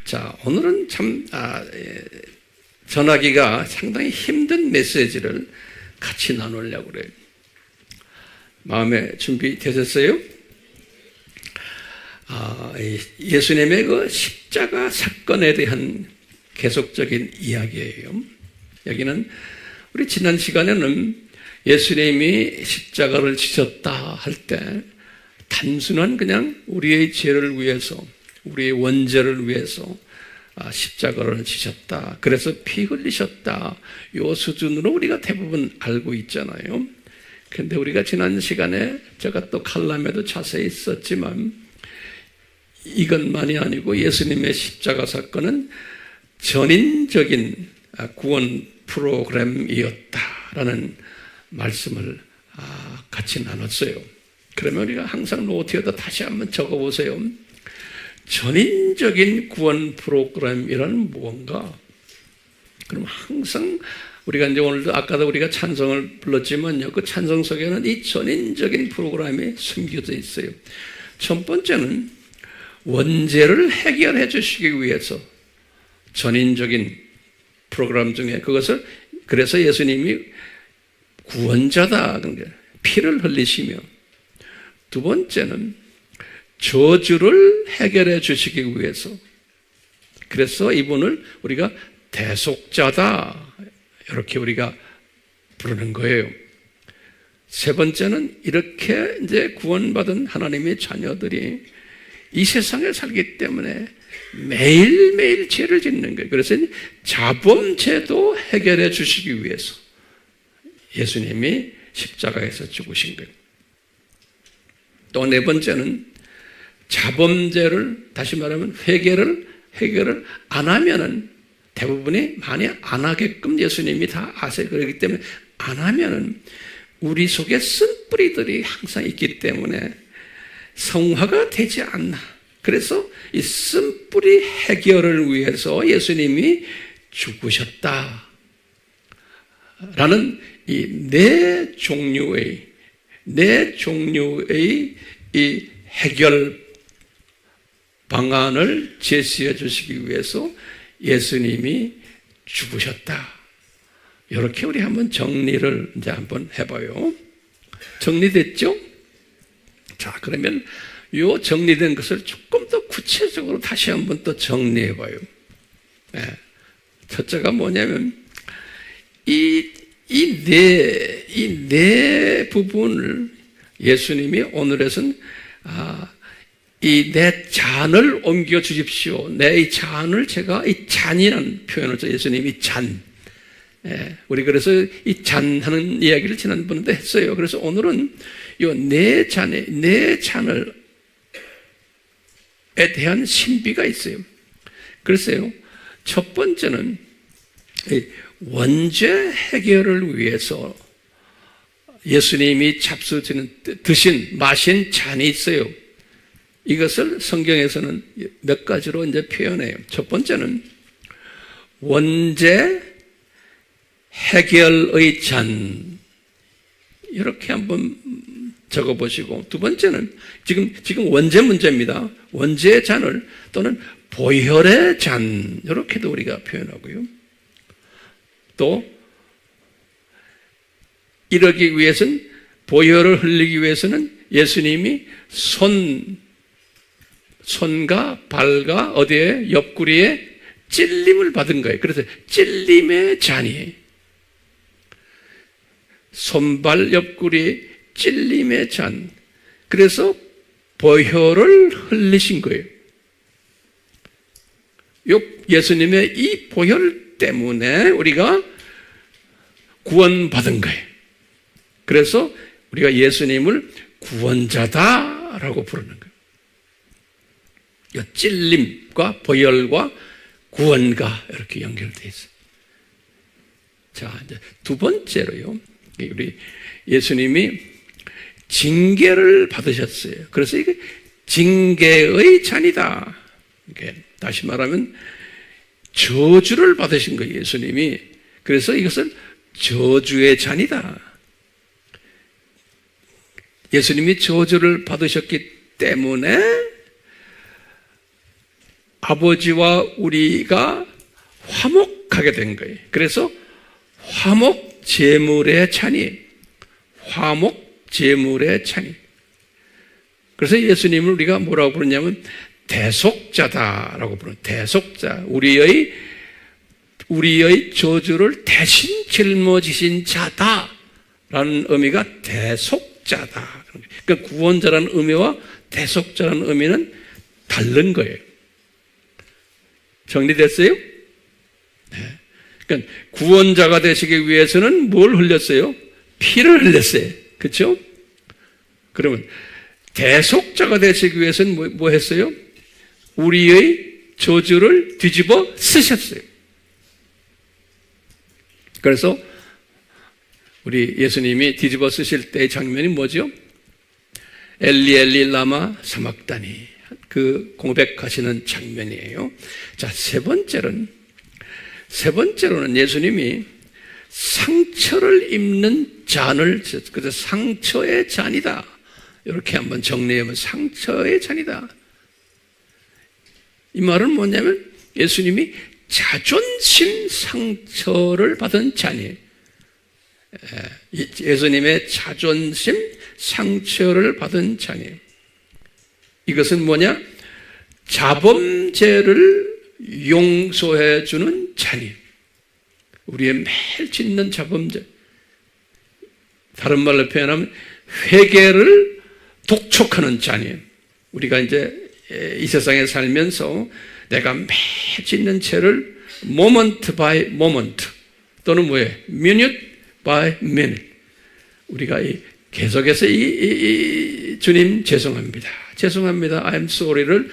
자, 오늘은 참 전하기가 상당히 힘든 메시지를 같이 나누려고 그래요. 마음에 준비되셨어요? 예수님의 그 십자가 사건에 대한 계속적인 이야기예요. 여기는 우리 지난 시간에는 예수님이 십자가를 지셨다 할 때 단순한 그냥 우리의 죄를 위해서, 우리의 원죄를 위해서 십자가를 지셨다, 그래서 피 흘리셨다, 이 수준으로 우리가 대부분 알고 있잖아요. 그런데 우리가 지난 시간에 제가 또 칼럼에도 자세히 썼지만 이것만이 아니고 예수님의 십자가 사건은 전인적인 구원 프로그램이었다라는 말씀을 같이 나눴어요. 그러면 우리가 항상 노트에다 다시 한번 적어보세요. 전인적인 구원 프로그램이란 무언가? 그럼 항상 우리가 이제 오늘도 아까도 우리가 찬송을 불렀지만요, 그 찬송 속에는 이 전인적인 프로그램이 숨겨져 있어요. 첫 번째는 원죄를 해결해 주시기 위해서 전인적인 프로그램 중에 그것을, 그래서 예수님이 구원자다, 피를 흘리시며, 두 번째는 저주를 해결해 주시기 위해서, 그래서 이분을 우리가 대속자다 이렇게 우리가 부르는 거예요. 세 번째는 이렇게 이제 구원받은 하나님의 자녀들이 이 세상에 살기 때문에 매일매일 죄를 짓는 거예요. 그래서 자범죄도 해결해 주시기 위해서 예수님이 십자가에서 죽으신 거예요. 또 네 번째는 자범죄를, 다시 말하면 해결을 안 하면은, 대부분이 많이 안 하게끔 예수님이 다 아세요. 그렇기 때문에 안 하면은 우리 속에 쓴뿌리들이 항상 있기 때문에 성화가 되지 않나. 그래서 이 쓴뿌리 해결을 위해서 예수님이 죽으셨다 라는 이 네 종류의 이 해결 방안을 제시해 주시기 위해서 예수님이 죽으셨다. 이렇게 우리 한번 정리를 이제 한번 해봐요. 정리됐죠? 자, 그러면 이 정리된 것을 조금 더 구체적으로 다시 한번 또 정리해봐요. 네. 첫째가 뭐냐면, 이 네 부분을 예수님이 오늘에서는 이 내 잔을 옮겨 주십시오. 내 이 잔을 제가 이 잔이라는 표현을 써. 예수님이 잔. 우리 그래서 이 잔하는 이야기를 지난번에도 했어요. 그래서 오늘은 이 내 잔을 에 대한 신비가 있어요. 글쎄요, 첫 번째는 원죄 해결을 위해서 예수님이 드신, 마신 잔이 있어요. 이것을 성경에서는 몇 가지로 이제 표현해요. 첫 번째는 원죄 해결의 잔, 이렇게 한번 적어보시고, 두 번째는 지금 원죄 문제입니다. 원죄의 잔을, 또는 보혈의 잔, 이렇게도 우리가 표현하고요. 또 이러기 위해서는, 보혈을 흘리기 위해서는 예수님이 손과 발과 어디에? 옆구리에 찔림을 받은 거예요. 그래서 찔림의 잔이에요. 손발 옆구리 찔림의 잔. 그래서 보혈을 흘리신 거예요. 예수님의 이 보혈 때문에 우리가 구원받은 거예요. 그래서 우리가 예수님을 구원자다라고 부르는 거예요. 이 찔림과 보혈과 구원과 이렇게 연결되어 있어요. 자, 이제 두 번째로요, 우리 예수님이 징계를 받으셨어요. 그래서 이게 징계의 잔이다. 다시 말하면 저주를 받으신 거예요, 예수님이. 그래서 이것을 저주의 잔이다. 예수님이 저주를 받으셨기 때문에 아버지와 우리가 화목하게 된 거예요. 그래서 화목 제물의 잔이, 화목 제물의 잔이. 그래서 예수님을 우리가 뭐라고 부르냐면 대속자다라고 부르는, 대속자. 우리의 저주를 대신 짊어지신 자다라는 의미가 대속자다. 그러니까 구원자라는 의미와 대속자라는 의미는 다른 거예요. 정리됐어요? 네. 그러니까 구원자가 되시기 위해서는 뭘 흘렸어요? 피를 흘렸어요. 그렇죠? 그러면 대속자가 되시기 위해서는 뭐 했어요? 우리의 저주를 뒤집어 쓰셨어요. 그래서 우리 예수님이 뒤집어 쓰실 때의 장면이 뭐죠? 엘리 엘리 라마 사막다니, 그 고백하시는 장면이에요. 자, 세 번째로는 예수님이 상처를 입는 잔을, 그래서 상처의 잔이다, 이렇게 한번 정리해보면 상처의 잔이다. 이 말은 뭐냐면 예수님이 자존심 상처를 받은 잔이에요. 예수님의 자존심 상처를 받은 잔이에요. 이것은 뭐냐? 자범죄를 용서해 주는 잔이에요. 우리의 매일 짓는 자범죄, 다른 말로 표현하면 회개를 독촉하는 잔이에요. 우리가 이제 이 세상에 살면서 내가 매일 짓는 죄를 moment by moment, 또는 뭐예요? minute by minute, 우리가 계속해서 주님 죄송합니다, I'm sorry를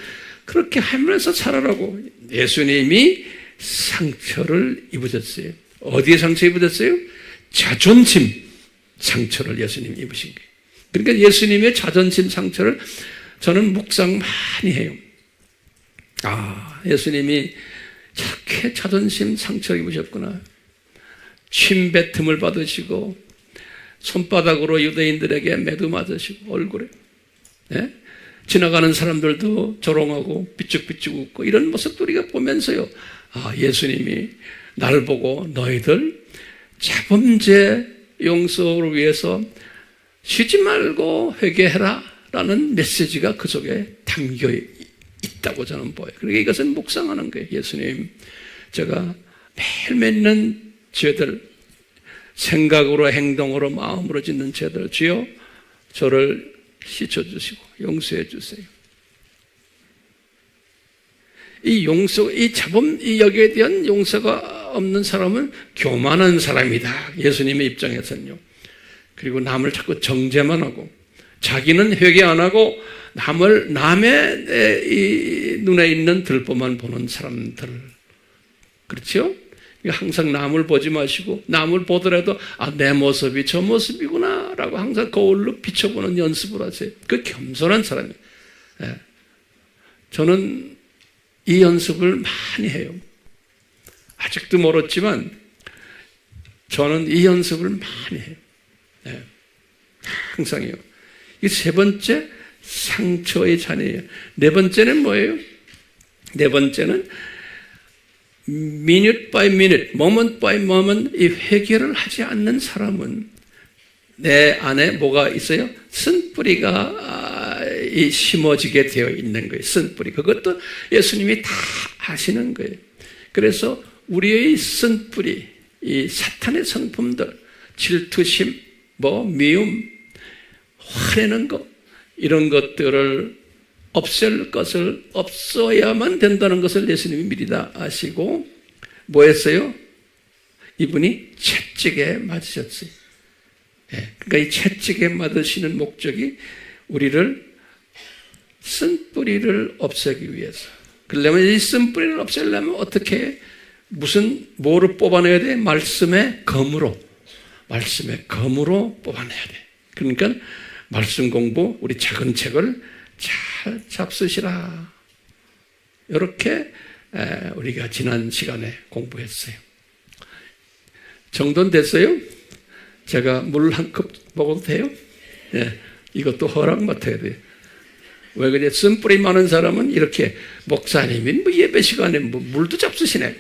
그렇게 하면서 살아라고 예수님이 상처를 입으셨어요. 어디에 상처 입으셨어요? 자존심 상처를 예수님이 입으신 거예요. 그러니까 예수님의 자존심 상처를 저는 묵상 많이 해요. 예수님이 저렇게 자존심 상처를 입으셨구나. 침뱉음을 받으시고 손바닥으로 유대인들에게 매도 맞으시고 얼굴에, 네? 지나가는 사람들도 조롱하고 삐죽삐죽 웃고 이런 모습도 우리가 보면서요, 예수님이 나를 보고 너희들 자범죄 용서를 위해서 쉬지 말고 회개해라 라는 메시지가 그 속에 담겨 있다고 저는 보여요. 그러니까 이것은 묵상하는 거예요. 예수님, 제가 매일 맺는 죄들, 생각으로 행동으로 마음으로 짓는 죄들, 주여 저를 씻어주시고 용서해 주세요. 이 여기에 대한 용서가 없는 사람은 교만한 사람이다, 예수님의 입장에서는요. 그리고 남을 자꾸 정죄만 하고 자기는 회개 안 하고 남의 이 눈에 있는 들보만 보는 사람들, 그렇죠? 항상 남을 보지 마시고 남을 보더라도 내 모습이 저 모습이구나 라고 항상 거울로 비춰보는 연습을 하세요. 그 겸손한 사람이에요. 저는 이 연습을 많이 해요. 아직도 멀었지만 저는 이 연습을 많이 해요. 항상이요. 이 세 번째, 상처의 잔이에요. 네 번째는 뭐예요? 네 번째는 minute by minute, moment by moment 이 회개를 하지 않는 사람은 내 안에 뭐가 있어요? 쓴뿌리가 심어지게 되어 있는 거예요. 쓴뿌리. 그것도 예수님이 다 아시는 거예요. 그래서 우리의 쓴뿌리, 이 사탄의 성품들, 질투심, 미움, 화내는 것, 이런 것들을 없앨 것을 없어야만 된다는 것을 예수님이 미리 다 아시고 뭐 했어요? 이분이 채찍에 맞으셨어요. 그러니까 이 채찍에 맞으시는 목적이 우리를 쓴뿌리를 없애기 위해서. 그러려면 이 쓴뿌리를 없애려면 어떻게, 뭐를 뽑아내야 돼? 말씀의 검으로 뽑아내야 돼. 그러니까 말씀 공부, 우리 작은 책을 잘 잡수시라. 이렇게 우리가 지난 시간에 공부했어요. 정돈 됐어요? 제가 물 한 컵 먹어도 돼요? 이것도 허락 맡아야 돼요. 왜 그래? 쓴뿌리 많은 사람은 이렇게 목사님이 뭐 예배 시간에 뭐 물도 잡수시네.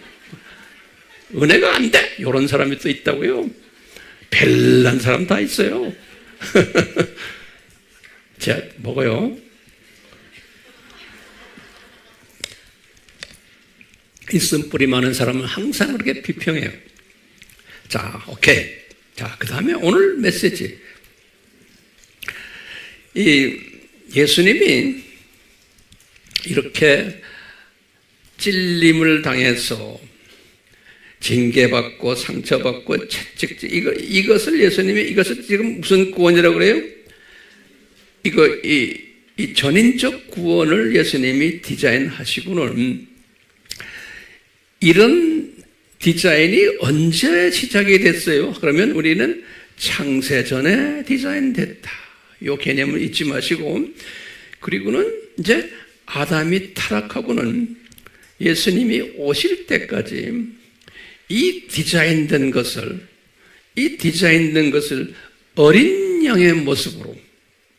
은혜가 안 돼. 이런 사람이 또 있다고요. 별난 사람 다 있어요. 자, 먹어요. 이 쓴뿌리 많은 사람은 항상 그렇게 비평해요. 자, 오케이. 자, 그 다음에 오늘 메시지. 이 예수님이 이렇게 찔림을 당해서 징계받고 상처받고 채찍질, 이것을 예수님이 이것을 지금 무슨 구원이라고 그래요? 이 전인적 구원을 예수님이 디자인하시고는 이런 디자인이 언제 시작이 됐어요? 그러면 우리는 창세전에 디자인됐다. 이 개념을 잊지 마시고, 그리고는 이제 아담이 타락하고는 예수님이 오실 때까지 이 디자인된 것을 어린 양의 모습으로,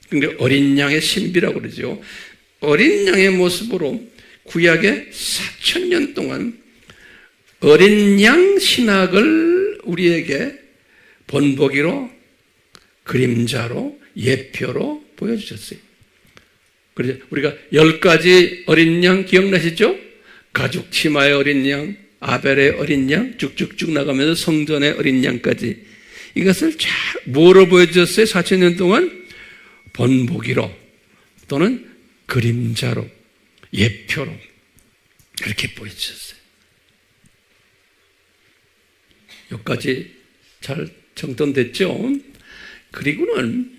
그러니까 어린 양의 신비라고 그러죠. 어린 양의 모습으로 구약의 4,000년 동안 어린 양 신학을 우리에게 본보기로, 그림자로, 예표로 보여주셨어요. 그래서 우리가 10가지 어린 양 기억나시죠? 가죽 치마의 어린 양, 아벨의 어린 양, 쭉쭉쭉 나가면서 성전의 어린 양까지. 이것을 잘 뭐로 보여주셨어요? 4,000년 동안 본보기로 또는 그림자로, 예표로 그렇게 보여주셨어요. 여기까지 잘 정돈됐죠? 그리고는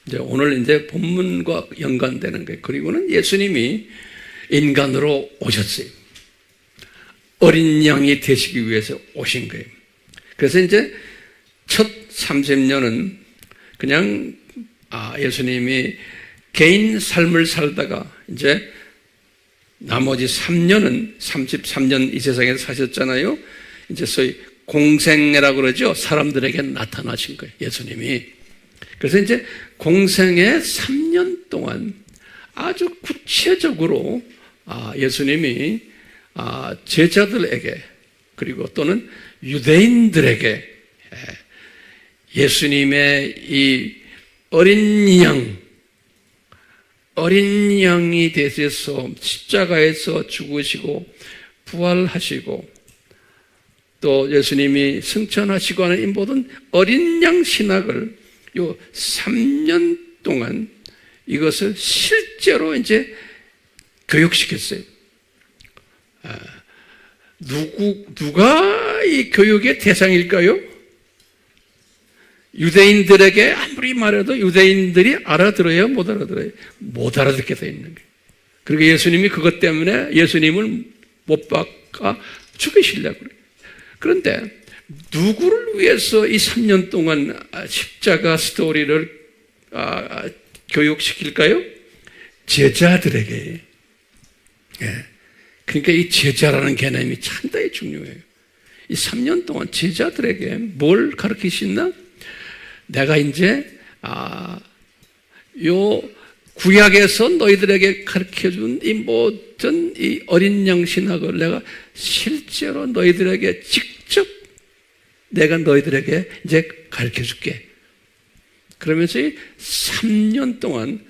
이제 오늘 이제 본문과 연관되는 거예요. 그리고는 예수님이 인간으로 오셨어요. 어린 양이 되시기 위해서 오신 거예요. 그래서 이제 첫 30년은 그냥 예수님이 개인 삶을 살다가 이제 나머지 3년은 33년 이 세상에서 사셨잖아요. 이제 소위 공생애라고 그러죠. 사람들에게 나타나신 거예요, 예수님이. 그래서 이제 공생애 3년 동안 아주 구체적으로 예수님이 제자들에게 그리고 또는 유대인들에게 예수님의 이 어린 양이 되셔서 십자가에서 죽으시고 부활하시고 또 예수님이 승천하시고 하는 이 모든 어린 양 신학을 요 3년 동안 이것을 실제로 이제 교육시켰어요. 누가 이 교육의 대상일까요? 유대인들에게 아무리 말해도 유대인들이 알아들어요? 못 알아들어요? 못 알아듣게 되어 있는 거예요. 그리고 예수님이 그것 때문에 예수님을 못 박아 죽이시려고 그래요. 그런데 누구를 위해서 이 3년 동안 십자가 스토리를 교육시킬까요? 제자들에게. 그러니까 이 제자라는 개념이 상당히 중요해요. 이 3년 동안 제자들에게 뭘 가르치시나? 내가 이제 요 구약에서 너희들에게 가르쳐준 이 모든 이 어린 양 신학을 내가 실제로 너희들에게 직접 내가 너희들에게 이제 가르쳐줄게. 그러면서 이 3년 동안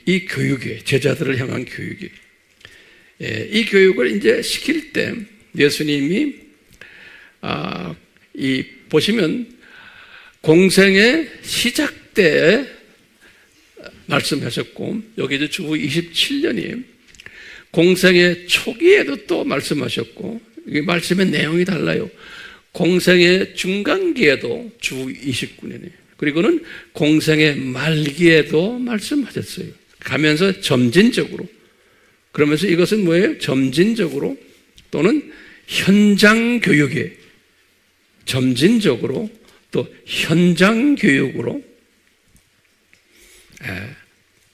이 교육이 제자들을 향한 교육이 이 교육을 이제 시킬 때 예수님이 이 보시면 공생의 시작 때에 말씀하셨고 여기도 주 27년이에요. 공생의 초기에도 또 말씀하셨고 이 말씀의 내용이 달라요. 공생의 중간기에도 주 29년이에요. 그리고는 공생의 말기에도 말씀하셨어요. 가면서 점진적으로. 그러면서 이것은 뭐예요? 점진적으로 또는 현장 교육이에요. 점진적으로 또 현장 교육으로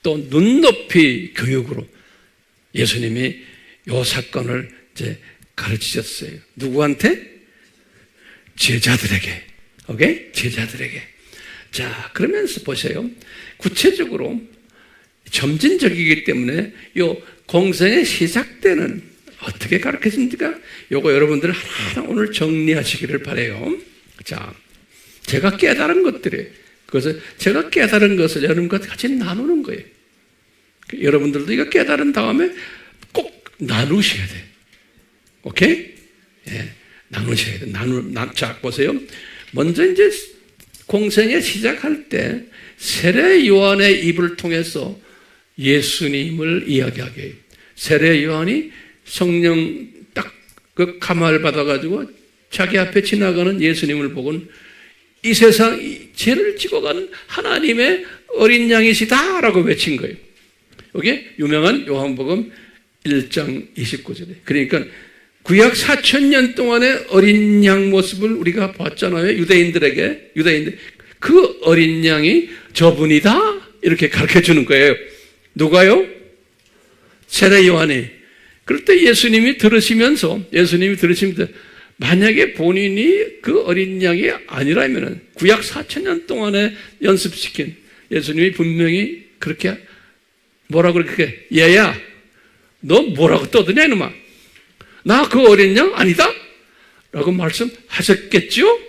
또 눈높이 교육으로 예수님이 이 사건을 이제 가르치셨어요. 누구한테? 제자들에게. 오케이? 제자들에게. 자, 그러면서 보세요. 구체적으로 점진적이기 때문에 요 공생의 시작 때는 어떻게 가르쳐집니까? 요거 여러분들 하나하나 오늘 정리하시기를 바라요. 자, 제가 깨달은 것들이, 그래서 제가 깨달은 것을 여러분과 같이 나누는 거예요. 여러분들도 이거 깨달은 다음에 꼭 나누셔야 돼요. 오케이? 예, 나누셔야 돼요. 자, 보세요. 먼저 이제 공생에 시작할 때 세례 요한의 입을 통해서 예수님을 이야기하게 해요. 세례 요한이 성령 딱 그 감화를 받아가지고 자기 앞에 지나가는 예수님을 보고는 이 세상 죄를 지고 가는 하나님의 어린 양이시다라고 외친 거예요. 이게 유명한 요한복음 1장 29절에. 그러니까 구약 4,000년 동안의 어린 양 모습을 우리가 봤잖아요. 유대인들 그 어린 양이 저분이다 이렇게 가르쳐 주는 거예요. 누가요? 세례 요한이. 그럴 때 예수님이 들으시면서 만약에 본인이 그 어린 양이 아니라면 구약 4,000년 동안에 연습시킨 예수님이 분명히 그렇게 뭐라고 그렇게 얘야 너 뭐라고 떠드냐 이놈아 나 그 어린 양 아니다 라고 말씀하셨겠죠.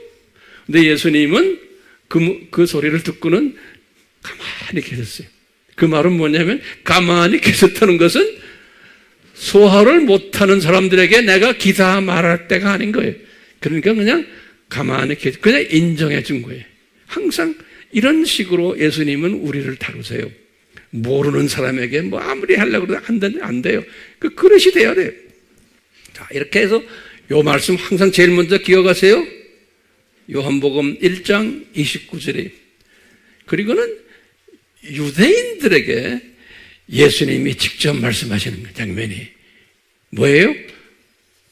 근데 예수님은 그 소리를 듣고는 가만히 계셨어요. 그 말은 뭐냐면 가만히 계셨다는 것은 소화를 못하는 사람들에게 내가 기다 말할 때가 아닌 거예요. 그러니까 그냥 가만히 계속 그냥 인정해 준 거예요. 항상 이런 식으로 예수님은 우리를 다루세요. 모르는 사람에게 뭐 아무리 하려고 해도 안 돼요. 그 그릇이 돼야 돼요. 자, 이렇게 해서 요 말씀 항상 제일 먼저 기억하세요. 요한복음 1장 29절에. 그리고는 유대인들에게 예수님이 직접 말씀하시는 장면이 뭐예요?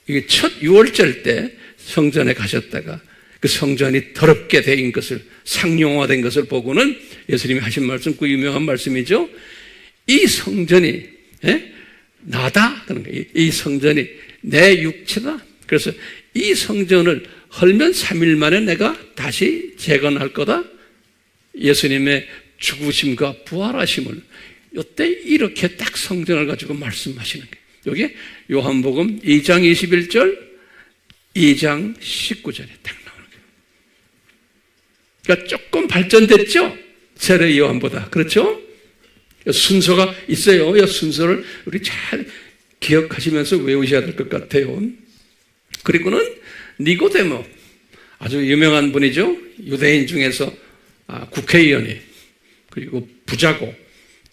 이게 첫 6월절 때 성전에 가셨다가 그 성전이 더럽게 된 것을 상용화된 것을 보고는 예수님이 하신 말씀, 그 유명한 말씀이죠. 이 성전이 나다 그런 거예요. 이 성전이 내 육체다. 그래서 이 성전을 헐면 3일 만에 내가 다시 재건할 거다. 예수님의 죽으심과 부활하심을 이때 이렇게 딱 성전을 가지고 말씀하시는 거예요. 여기 요한복음 2장 21절, 2장 19절에 딱 나오는 거예요. 그러니까 조금 발전됐죠? 세례 요한보다. 그렇죠? 순서가 있어요. 이 순서를 우리 잘 기억하시면서 외우셔야 될 것 같아요. 그리고는 니고데모, 아주 유명한 분이죠. 유대인 중에서 국회의원이, 그리고 부자고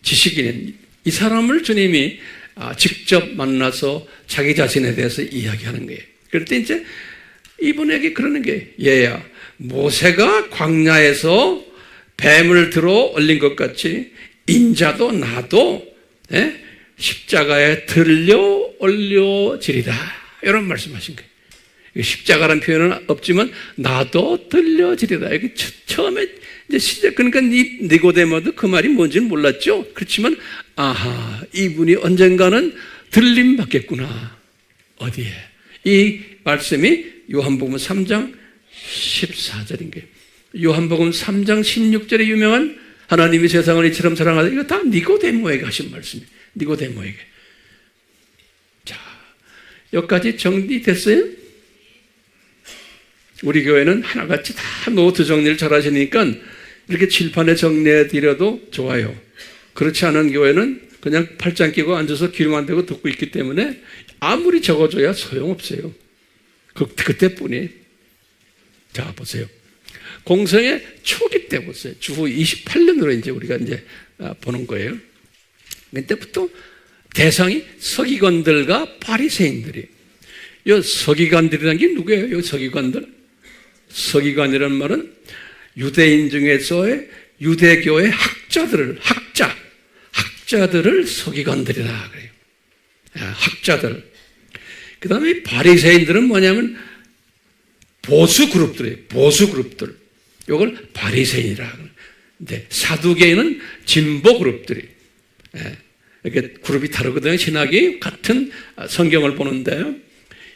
지식인인 이 사람을 주님이 직접 만나서 자기 자신에 대해서 이야기하는 거예요. 그럴 때 이제 이분에게 그러는 게 얘야 모세가 광야에서 뱀을 들어 올린 것 같이 인자도 나도 십자가에 들려 올려지리라 이런 말씀하신 거예요. 십자가라는 표현은 없지만 나도 들려지리라. 이게 처음에 이제 시작 그러니까 니고데모도 그 말이 뭔지는 몰랐죠. 그렇지만 아하 이분이 언젠가는 들림 받겠구나. 어디에? 이 말씀이 요한복음 3장 14절인 거예요. 요한복음 3장 16절에 유명한 하나님이 세상을 이처럼 사랑하다. 이거 다 니고데모에게 하신 말씀이에요. 니고데모에게. 자, 여기까지 정리됐어요? 우리 교회는 하나같이 다 노트 정리를 잘 하시니까 이렇게 칠판에 정리해 드려도 좋아요. 그렇지 않은 교회는 그냥 팔짱 끼고 앉아서 귀로만 대고 듣고 있기 때문에 아무리 적어줘야 소용없어요. 그때뿐이. 자, 보세요. 공생의 초기 때 보세요. 주후 28년으로 이제 우리가 이제 보는 거예요. 그때부터 대상이 서기관들과 바리새인들이. 이 서기관들이라는 게 누구예요? 이 서기관들? 서기관이라는 말은 유대인 중에서의 유대교의 학자들을 서기관들이라 그래요. 학자들. 그 다음에 바리새인들은 뭐냐면 보수 그룹들이에요. 보수 그룹들. 이걸 바리새인이라 그러는데 사두개인은 진보 그룹들이. 이렇게 그룹이 다르거든요. 신학이 같은 성경을 보는데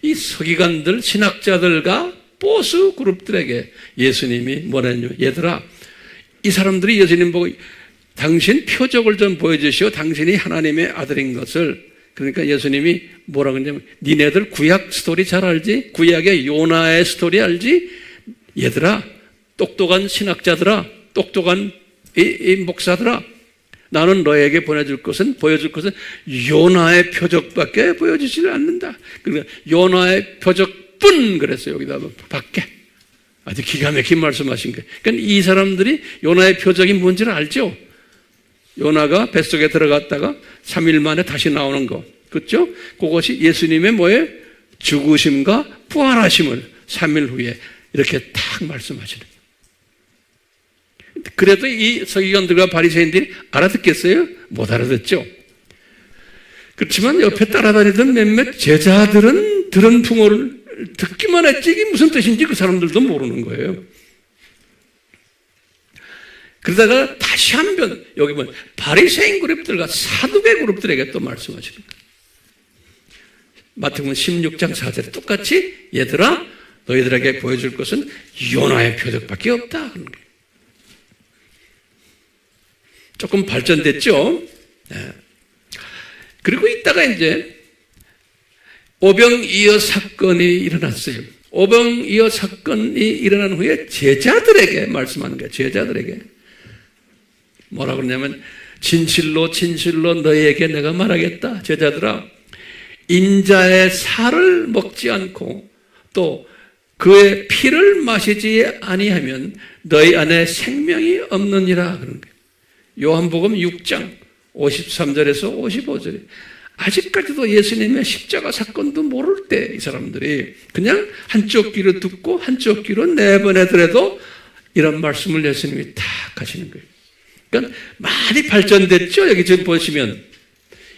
이 서기관들, 신학자들과 보수 그룹들에게 예수님이 뭐랬냐면 얘들아 이 사람들이 예수님 보고 당신 표적을 좀 보여주시오. 당신이 하나님의 아들인 것을. 그러니까 예수님이 뭐라 그러냐면 니네들 구약 스토리 잘 알지? 구약의 요나의 스토리 알지? 얘들아, 똑똑한 신학자들아, 똑똑한 이 목사들아, 나는 너에게 보여줄 것은 요나의 표적밖에 보여주지를 않는다. 그러니까 요나의 표적뿐 그랬어요. 여기다 밖에. 아주 기가 막힌 말씀하신 거예요. 그러니까 이 사람들이 요나의 표적이 뭔지를 알죠? 요나가 뱃속에 들어갔다가 3일 만에 다시 나오는 거. 그렇죠? 그것이 예수님의 뭐예요? 죽으심과 부활하심을 3일 후에 이렇게 딱 말씀하시는 거예요. 그래도 이 서기관들과 바리새인들이 알아듣겠어요? 못 알아듣죠? 그렇지만 옆에 따라다니던 몇몇 제자들은 들은 풍어를 듣기만 했지 이게 무슨 뜻인지 그 사람들도 모르는 거예요. 그러다가 다시 한번 여기 보면 바리새인 그룹들과 사두개 그룹들에게 또 말씀하시는 거예요. 마태복음 16장 4절에 똑같이 얘들아 너희들에게 보여줄 것은 요나의 표적밖에 없다 그런 거예요. 조금 발전됐죠? 네. 그리고 이따가 이제 오병이어 사건이 일어났어요. 오병이어 사건이 일어난 후에 제자들에게 말씀하는 거예요. 제자들에게 뭐라고 그러냐면 진실로 너희에게 내가 말하겠다. 제자들아, 인자의 살을 먹지 않고 또 그의 피를 마시지 아니하면 너희 안에 생명이 없느니라 그런 거예요. 요한복음 6장 53절에서 55절에 아직까지도 예수님의 십자가 사건도 모를 때 이 사람들이 그냥 한쪽 귀로 듣고 한쪽 귀로 내보내더라도 이런 말씀을 예수님이 탁 하시는 거예요. 그러니까 많이 발전됐죠? 여기 지금 보시면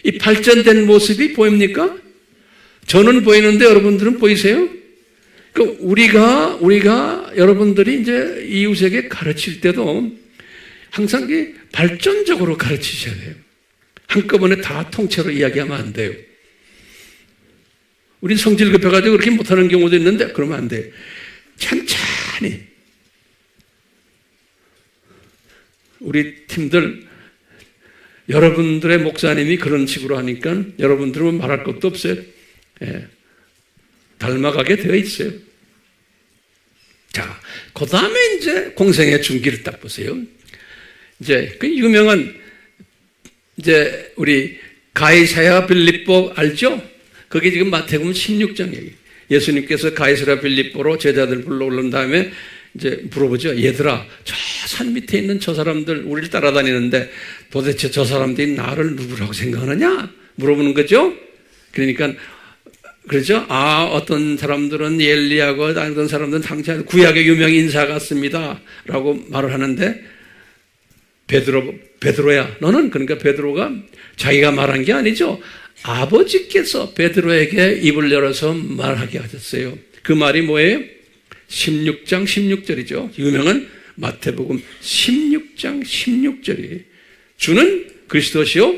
이 발전된 모습이 보입니까? 저는 보이는데 여러분들은 보이세요? 그러니까 우리가 여러분들이 이제 이웃에게 가르칠 때도 항상 발전적으로 가르치셔야 돼요. 한꺼번에 다 통째로 이야기하면 안 돼요. 우린 성질 급해가지고 그렇게 못하는 경우도 있는데 그러면 안 돼요. 천천히. 우리 팀들 여러분들의 목사님이 그런 식으로 하니까 여러분들은 말할 것도 없어요. 예. 닮아가게 되어 있어요. 자, 그 다음에 이제 공생의 중기를 딱 보세요. 이제 그 유명한 이제 우리 가이사랴 빌립보 알죠? 거기 지금 마태복음 16장 얘기. 예수님께서 가이사랴 빌립보로 제자들 불러오른 다음에 이제 물어보죠. 얘들아, 저 산 밑에 있는 저 사람들 우리를 따라다니는데 도대체 저 사람들이 나를 누구라고 생각하느냐? 물어보는 거죠. 그러니까 그렇죠? 어떤 사람들은 엘리야고 어떤 사람들은 당장 구약의 유명 인사 같습니다. 라고 말을 하는데 베드로야, 너는 그러니까 베드로가 자기가 말한 게 아니죠. 아버지께서 베드로에게 입을 열어서 말하게 하셨어요. 그 말이 뭐예요? 16장 16절이죠. 유명한 마태복음 16장 16절이 주는 그리스도시요.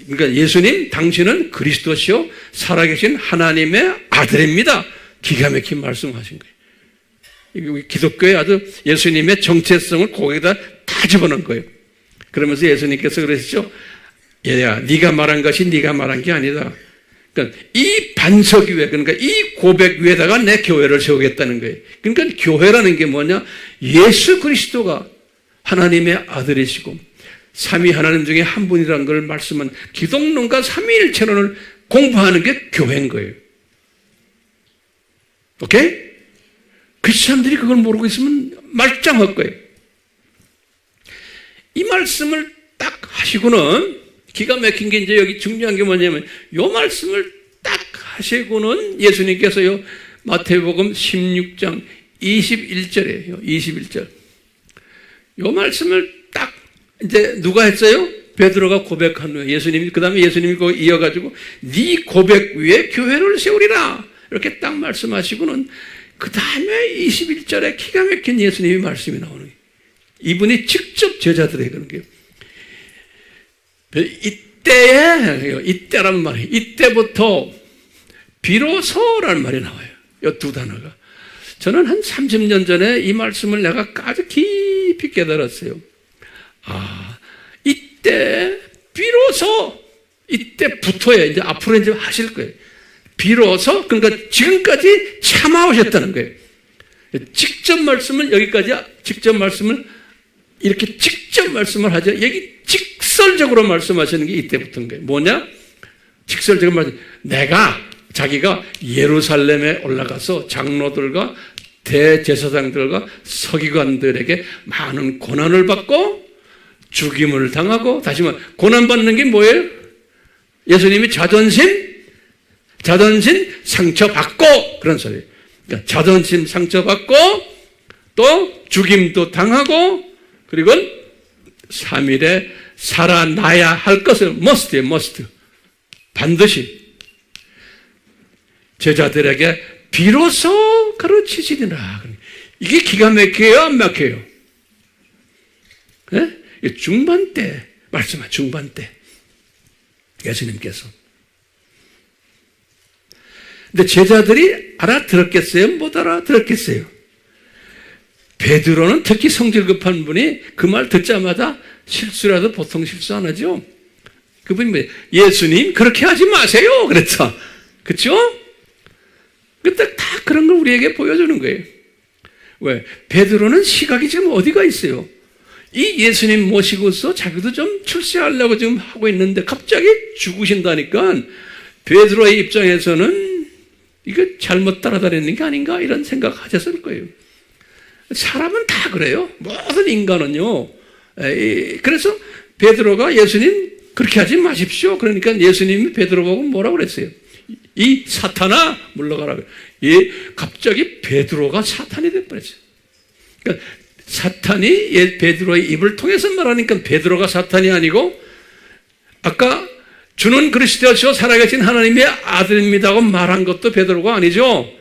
그러니까 예수님, 당신은 그리스도시요 살아계신 하나님의 아들입니다. 기가 막힌 말씀하신 거예요. 기독교에 아주 예수님의 정체성을 거기다 다 집어넣은 거예요. 그러면서 예수님께서 그러시죠. 얘야, 네가 말한 것이 네가 말한 게 아니다. 그러니까 이 반석 위에, 그러니까 이 고백 위에다가 내 교회를 세우겠다는 거예요. 그러니까 교회라는 게 뭐냐? 예수 그리스도가 하나님의 아들이시고 삼위 하나님 중에 한 분이라는 걸 말씀한 기독론과 삼위일체론을 공부하는 게 교회인 거예요. 오케이? 크리스찬들이 그걸 모르고 있으면 말짱할 거예요. 이 말씀을 딱 하시고는 기가 막힌 게 이제 여기 중요한 게 뭐냐면 요 말씀을 딱 하시고는 예수님께서요 마태복음 16장 21절이에요. 21절. 요 말씀을 딱 이제 누가 했어요? 베드로가 고백한 후에 예수님이 그다음에 예수님이 그거 이어가지고 네 고백 위에 교회를 세우리라 이렇게 딱 말씀하시고는 그 다음에 21절에 기가 막힌 예수님의 말씀이 나오는 거예요. 이분이 직접 제자들에게 그런 거예요. 이때란 말이에요. 이때부터 비로소라는 말이 나와요. 이 두 단어가. 저는 한 30년 전에 이 말씀을 내가 아주 깊이 깨달았어요. 이때 비로소 이때부터야 이제 앞으로 이제 하실 거예요. 비로소 그러니까 지금까지 참아오셨다는 거예요. 직접 말씀을 여기까지 직접 말씀을 이렇게 직접 말씀을 하죠. 여기 직설적으로 말씀하시는 게 이때부터인 거예요. 뭐냐? 직설적으로 말씀. 자기가 예루살렘에 올라가서 장로들과 대제사장들과 서기관들에게 많은 고난을 받고 죽임을 당하고, 다시 말해 고난받는 게 뭐예요? 예수님이 자존심 상처받고 그런 소리예요. 그러니까 자존심 상처받고 또 죽임도 당하고 그리고 3일에 살아나야 할 것을 must 반드시 제자들에게 비로소 가르치시리라. 이게 기가 막혀요, 안 막혀요? 네? 중반 때 말씀하 중반 때 예수님께서. 근데 제자들이 알아들었겠어요? 못 알아들었겠어요? 베드로는 특히 성질 급한 분이 그 말 듣자마자 실수라도 보통 실수 안 하죠? 그분이 뭐예요? 예수님 그렇게 하지 마세요 그랬죠. 그렇죠? 그때 다 그런 걸 우리에게 보여주는 거예요. 왜? 베드로는 시각이 지금 어디가 있어요? 이 예수님 모시고서 자기도 좀 출세하려고 지금 하고 있는데 갑자기 죽으신다니까 베드로의 입장에서는 이거 잘못 따라다니는 게 아닌가 이런 생각하셨을 거예요. 사람은 다 그래요. 모든 인간은요. 그래서 베드로가 예수님 그렇게 하지 마십시오. 그러니까 예수님이 베드로 보고 뭐라고 그랬어요? 이 사탄아 물러가라. 갑자기 베드로가 사탄이 돼버렸어요. 그러니까 사탄이 베드로의 입을 통해서 말하니까 베드로가 사탄이 아니고 아까 주는 그리스도시요 살아계신 하나님의 아들입니다고 말한 것도 베드로가 아니죠.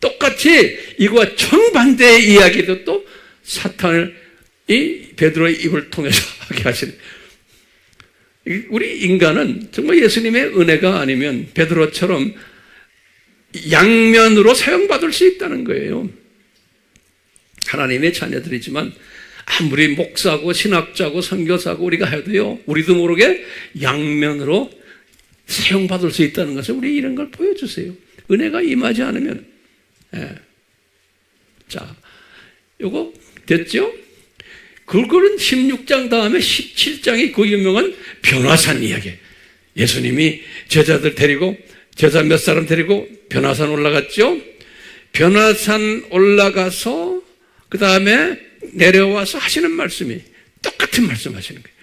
똑같이 이거와 정반대의 이야기도 또 사탄을 이 베드로의 입을 통해서 하게 하시는. 우리 인간은 정말 예수님의 은혜가 아니면 베드로처럼 양면으로 사용받을 수 있다는 거예요. 하나님의 자녀들이지만 아무리 목사고 신학자고 선교사고 우리가 해도요, 우리도 모르게 양면으로 사용받을 수 있다는 것을 우리 이런 걸 보여주세요. 은혜가 임하지 않으면. 자, 요거 됐죠? 그거는 16장 다음에 17장이 그 유명한 변화산 이야기. 예수님이 제자들 데리고 제자 몇 사람 데리고 변화산 올라갔죠? 변화산 올라가서 그 다음에 내려와서 하시는 말씀이 똑같은 말씀 하시는 거예요.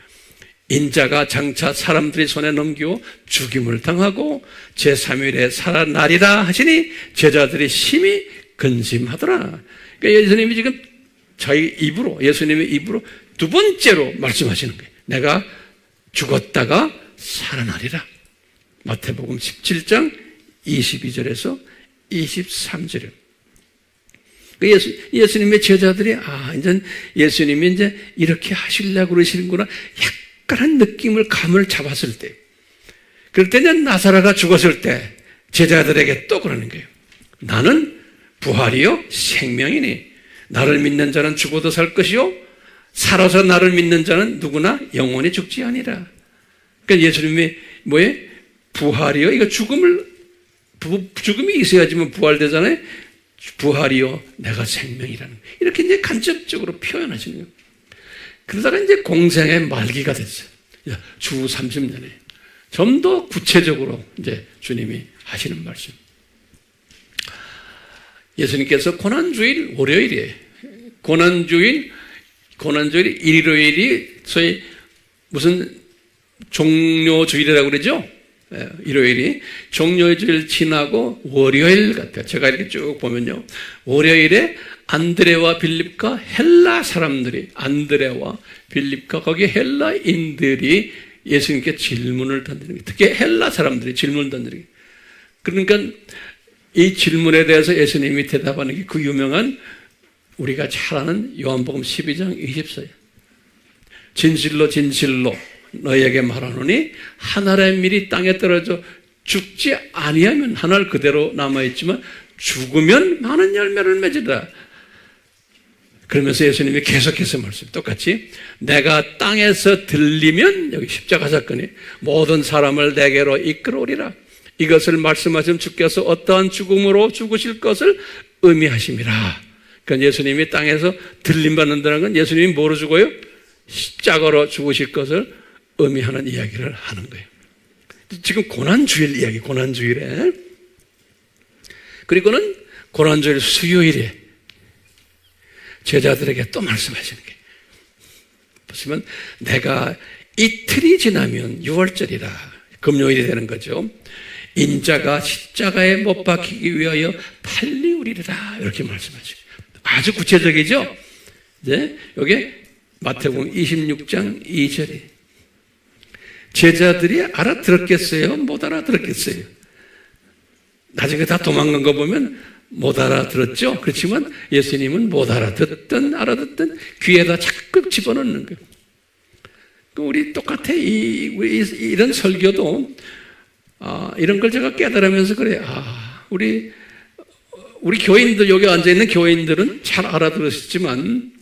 인자가 장차 사람들이 손에 넘기고 죽임을 당하고 제3일에 살아나리라 하시니 제자들이 심히 근심하더라. 그러니까 예수님이 지금 자기 입으로, 예수님의 입으로 두 번째로 말씀하시는 거예요. 내가 죽었다가 살아나리라. 마태복음 17장 22절에서 23절에. 예수님의 제자들이, 이제 예수님이 이제 이렇게 하시려고 그러시는구나. 약간한 느낌을, 감을 잡았을 때. 그럴 때 이제 나사로가 죽었을 때 제자들에게 또 그러는 거예요. 나는 부활이요 생명이니 나를 믿는 자는 죽어도 살 것이요 살아서 나를 믿는 자는 누구나 영원히 죽지 아니라. 그러니까 예수님이 뭐예요? 부활이요. 이거 죽음이 있어야지만 부활되잖아요. 부활이요 내가 생명이라는 거예요. 이렇게 이제 간접적으로 표현하시는 거예요. 그러다가 이제 공생의 말기가 됐어요. 주 30년에 좀 더 구체적으로 이제 주님이 하시는 말씀. 예수님께서 고난주일 월요일이에요. 고난주일 일요일이 소위 무슨 종료주일이라고 그러죠? 일요일이 종료주일 지나고 월요일 같아요. 제가 이렇게 쭉 보면요. 월요일에 안드레와 빌립과 헬라 사람들이, 안드레와 빌립과 거기 헬라인들이 예수님께 질문을 던지는 거예요. 특히 헬라 사람들이 질문을 던지는 거예요. 그러니까 이 질문에 대해서 예수님이 대답하는 게 그 유명한 우리가 잘 아는 요한복음 12장 24절. 진실로 진실로 너희에게 말하노니 한 알의 밀이 땅에 떨어져 죽지 아니하면 한 알 그대로 남아있지만 죽으면 많은 열매를 맺으리라. 그러면서 예수님이 계속해서 말씀 똑같이 내가 땅에서 들리면 여기 십자가 사건이 모든 사람을 내게로 이끌어오리라. 이것을 말씀하신 주께서 어떠한 죽음으로 죽으실 것을 의미하심이라. 그러니까 예수님이 땅에서 들림받는다는 건 예수님이 뭐로 죽어요? 십자가로 죽으실 것을 의미하는 이야기를 하는 거예요. 지금 고난주일 이야기, 고난주일에. 그리고는 고난주일 수요일에 제자들에게 또 말씀하시는 게 보시면 내가 이틀이 지나면 6월절이라 금요일이 되는 거죠. 인자가 십자가에 못 박히기 위하여 팔리우리라 이렇게 말씀하시고 아주 구체적이죠. 이제 여기 마태복음 26장 2절에 제자들이 알아들었겠어요? 못 알아들었겠어요? 나중에 다 도망간 거 보면 못 알아들었죠? 그렇지만 예수님은 못 알아듣든 알아듣든 귀에다 자꾸 집어넣는 거예요. 우리 똑같아. 이런 설교도 이런 걸 제가 깨달으면서 그래요. 우리 교인들, 여기 앉아있는 교인들은 잘 알아들으시지만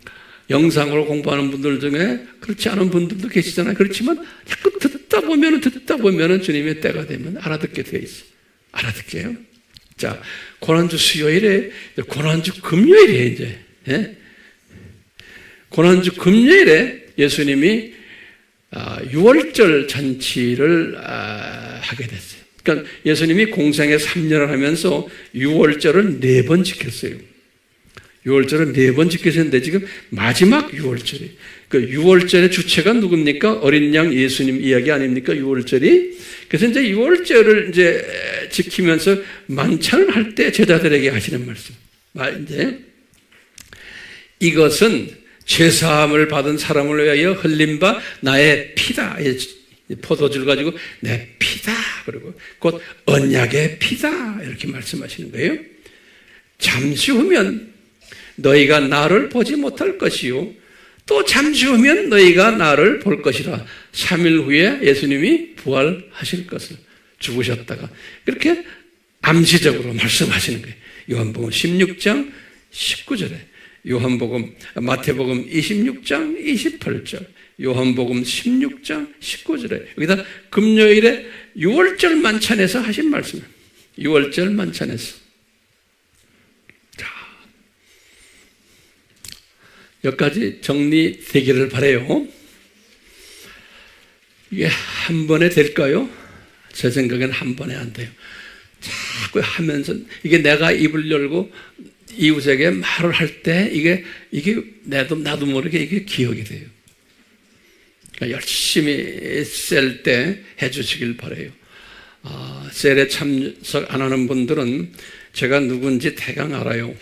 영상으로 공부하는 분들 중에 그렇지 않은 분들도 계시잖아요. 그렇지만 자꾸 듣다 보면은 주님의 때가 되면 알아듣게 되어 있어요. 알아듣게요. 자, 고난주 수요일에, 고난주 금요일에 이제, 예? 고난주 금요일에 예수님이 6월절 잔치를 하게 됐어요. 그러니까 예수님이 공생애 3년을 하면서 6월절을 4번 지켰어요. 6월절을 4번 지켰는데 지금 마지막 6월절이. 그 6월절의 주체가 누굽니까? 어린 양 예수님 이야기 아닙니까? 6월절이. 그래서 이제 6월절을 이제 지키면서 만찬을 할 때 제자들에게 하시는 말씀. 이제 이것은 죄사함을 받은 사람을 위하여 흘린 바 나의 피다. 포도주를 가지고 내 피다. 그리고 곧 언약의 피다. 이렇게 말씀하시는 거예요. 잠시 후면 너희가 나를 보지 못할 것이요. 또 잠시 후면 너희가 나를 볼 것이라. 3일 후에 예수님이 부활하실 것을 죽으셨다가 그렇게 암시적으로 말씀하시는 거예요. 요한복음 16장 19절에 마태복음 26장 28절, 요한복음 16장 19절에 여기다 금요일에 6월절 만찬에서 하신 말씀이에요. 6월절 만찬에서. 자, 여기까지 정리되기를 바라요. 이게 한 번에 될까요? 제 생각에는 한 번에 안 돼요. 자꾸 하면서 이게 내가 입을 열고 이웃에게 말을 할 때 이게 나도 모르게 이게 기억이 돼요. 그러니까 열심히 셀 때 해주시길 바라요. 셀에 참석 안 하는 분들은 제가 누군지 대강 알아요.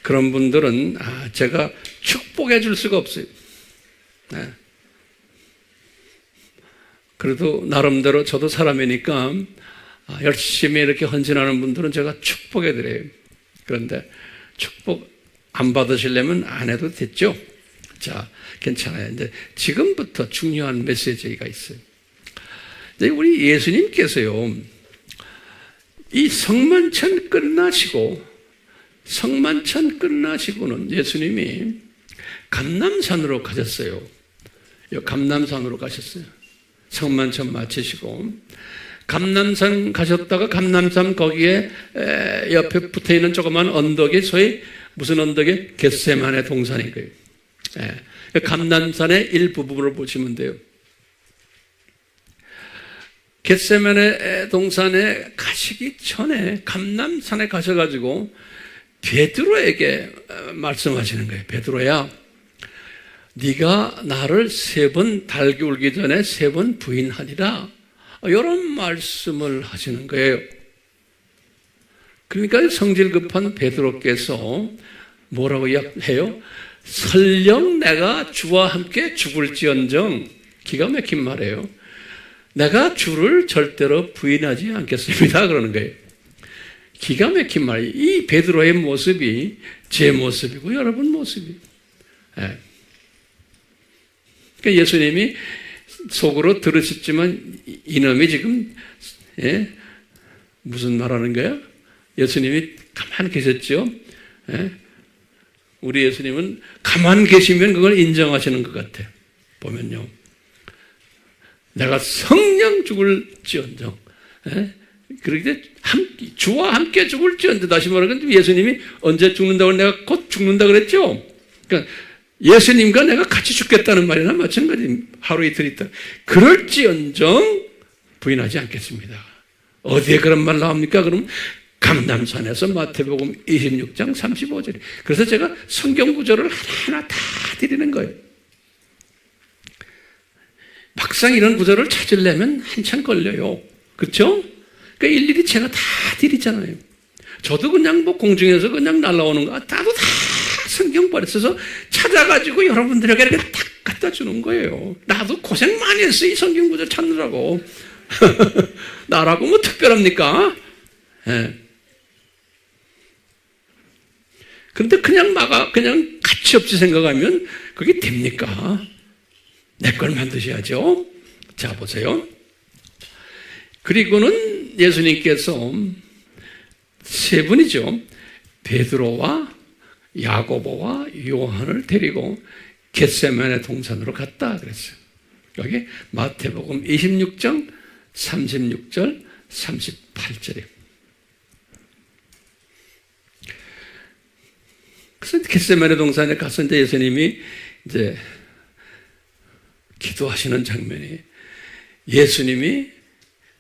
그런 분들은 제가 축복해 줄 수가 없어요. 네. 그래도 나름대로 저도 사람이니까 열심히 이렇게 헌신하는 분들은 제가 축복해 드려요. 그런데 축복 안 받으시려면 안 해도 됐죠? 자, 괜찮아요. 이제 지금부터 중요한 메시지가 있어요. 이제 우리 예수님께서요, 이 성만찬 끝나시고는 예수님이 감람산으로 가셨어요. 감람산으로 가셨어요. 성만찬 마치시고 감람산 가셨다가 감람산 거기에 옆에 붙어있는 조그만 언덕이 소위 무슨 언덕이 겟세마네 동산인 거예요. 감람산의 일부분을 보시면 돼요. 겟세마네 동산에 가시기 전에 감람산에 가셔가지고 베드로에게 말씀하시는 거예요. 베드로야, 네가 나를 3번 달기 울기 전에 3번 부인하리라. 이런 말씀을 하시는 거예요. 그러니까 성질 급한 베드로께서 뭐라고 해요? 설령 내가 주와 함께 죽을지언정, 기가 막힌 말이에요. 내가 주를 절대로 부인하지 않겠습니다. 그러는 거예요. 기가 막힌 말이에요. 이 베드로의 모습이 제 모습이고 여러분 모습이에요. 그러니까 예수님이 속으로 들으셨지만 이놈이 지금 무슨 말하는 거야? 예수님이 가만히 계셨죠. 우리 예수님은 가만 계시면 그걸 인정하시는 것 같아요. 보면요. 내가 성령 죽을지언정. 그렇게 주와 함께 죽을지언정. 다시 말하면 예수님이 언제 죽는다고 내가 곧 죽는다 그랬죠. 그러니까 예수님과 내가 같이 죽겠다는 말이나 마찬가지. 하루 이틀 있다. 그럴지언정 부인하지 않겠습니다. 어디에 그런 말 나옵니까? 그럼 감람산에서 마태복음 26장 35절. 그래서 제가 성경 구절을 하나하나 다 드리는 거예요. 막상 이런 구절을 찾으려면 한참 걸려요. 그렇죠? 그러니까 일일이 제가 다 드리잖아요. 저도 그냥 뭐 공중에서 그냥 날아오는 거, 나도 다 성경 버려서 찾아가지고 여러분들에게 이렇게 딱 갖다 주는 거예요. 나도 고생 많이 했어, 이 성경 구절 찾느라고. 나라고 뭐 특별합니까? 예. 그런데 그냥 그냥 가치 없이 생각하면 그게 됩니까? 내 걸 만드셔야죠. 자, 보세요. 그리고는 예수님께서 세 분이죠. 베드로와 야고보와 요한을 데리고 겟세마네 동산으로 갔다 그랬어요. 여기 마태복음 26장 36절 38절이에요. 그래서 겟세마네 동산에 가서 이제 예수님이 이제 기도하시는 장면이 예수님이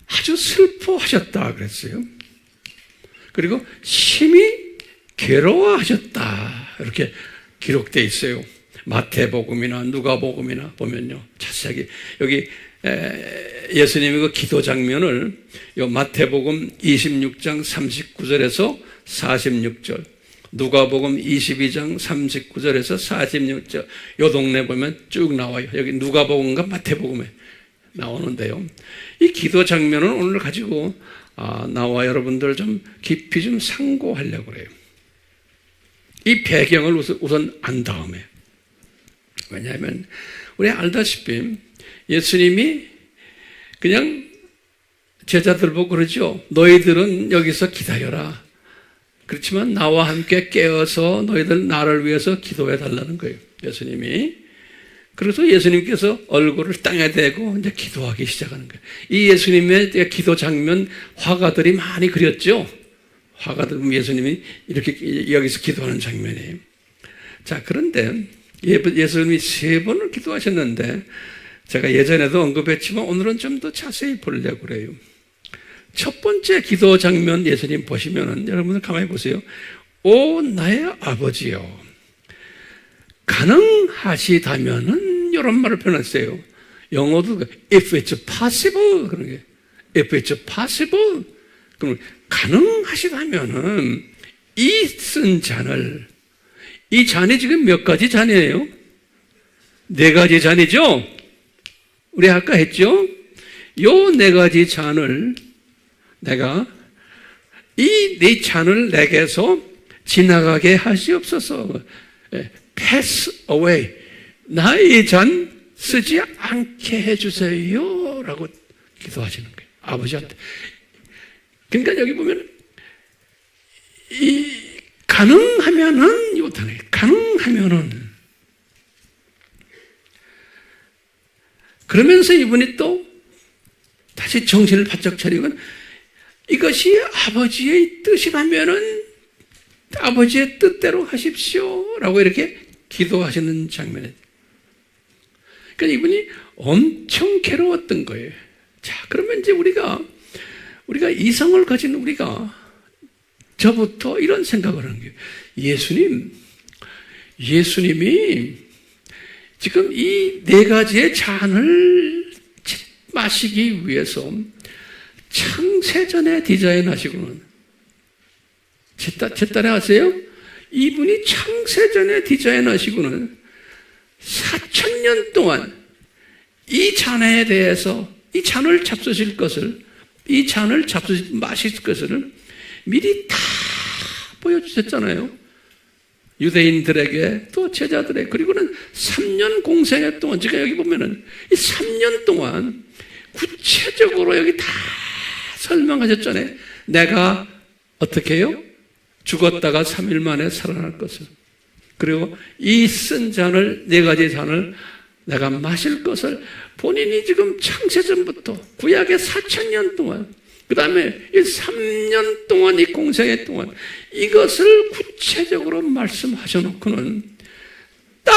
아주 슬퍼하셨다 그랬어요. 그리고 심히 괴로워하셨다 이렇게 기록되어 있어요. 마태복음이나 누가복음이나 보면요 자세하게 여기 예수님의 그 기도 장면을 요 마태복음 26장 39절에서 46절, 누가복음 22장 39절에서 46절 요 동네 보면 쭉 나와요. 여기 누가복음과 마태복음에 나오는데요. 이 기도 장면을 오늘 가지고 나와 여러분들 좀 깊이 좀 상고하려고 그래요. 이 배경을 우선 안 다음에. 왜냐하면 우리 알다시피 예수님이 그냥 제자들 보고 그러죠. 너희들은 여기서 기다려라. 그렇지만 나와 함께 깨어서 너희들 나를 위해서 기도해 달라는 거예요. 예수님이. 그래서 예수님께서 얼굴을 땅에 대고 이제 기도하기 시작하는 거예요. 이 예수님의 기도 장면 화가들이 많이 그렸죠. 화가들 예수님이 이렇게 여기서 기도하는 장면이에요. 자, 그런데 예수님이 3번을 기도하셨는데 제가 예전에도 언급했지만 오늘은 좀 더 자세히 보려고 그래요. 첫 번째 기도 장면 예수님 보시면은 여러분들 가만히 보세요. 오 나의 아버지요, 가능하시다면은 이런 말을 표현했어요. 영어도 if it's possible 그런 게 if it's possible 그럼 가능하시다면은 이 쓴 잔을, 이 잔이 지금 몇 가지 잔이에요? 4가지 잔이죠? 우리 아까 했죠? 요 4가지 잔을 내가 이 네 잔을 내게서 지나가게 하시옵소서. pass away. 나의 잔 쓰지 않게 해주세요. 라고 기도하시는 거예요. 아버지한테. 그러니까 여기 보면 이 가능하면은 이거 단어예요. 가능하면은 그러면서 이분이 또 다시 정신을 바짝 차리고 이것이 아버지의 뜻이라면은 아버지의 뜻대로 하십시오 라고 이렇게 기도하시는 장면에, 그러니까 이분이 엄청 괴로웠던 거예요. 자, 그러면 이제 우리가 이성을 가진 우리가 저부터 이런 생각을 하는 거예요. 예수님이 지금 이 4가지의 잔을 마시기 위해서 창세전에 디자인하시고는, 제 딸에 아세요? 이분이 창세전에 디자인하시고는 4,000년 동안 이 잔에 대해서, 이 잔을 잡수실 것을, 이 잔을 마실 것을 미리 다 보여주셨잖아요. 유대인들에게 또 제자들에게. 그리고는 3년 공생애 동안, 지금 여기 보면은 이 3년 동안 구체적으로 여기 다 설명하셨잖아요. 내가 어떻게 해요? 죽었다가 3일 만에 살아날 것을. 그리고 이 쓴 잔을, 네 가지 잔을 내가 마실 것을 본인이 지금 창세전부터 구약의 4,000년 동안, 그 다음에 3년 동안 이 공생애 동안 이것을 구체적으로 말씀하셔놓고는 딱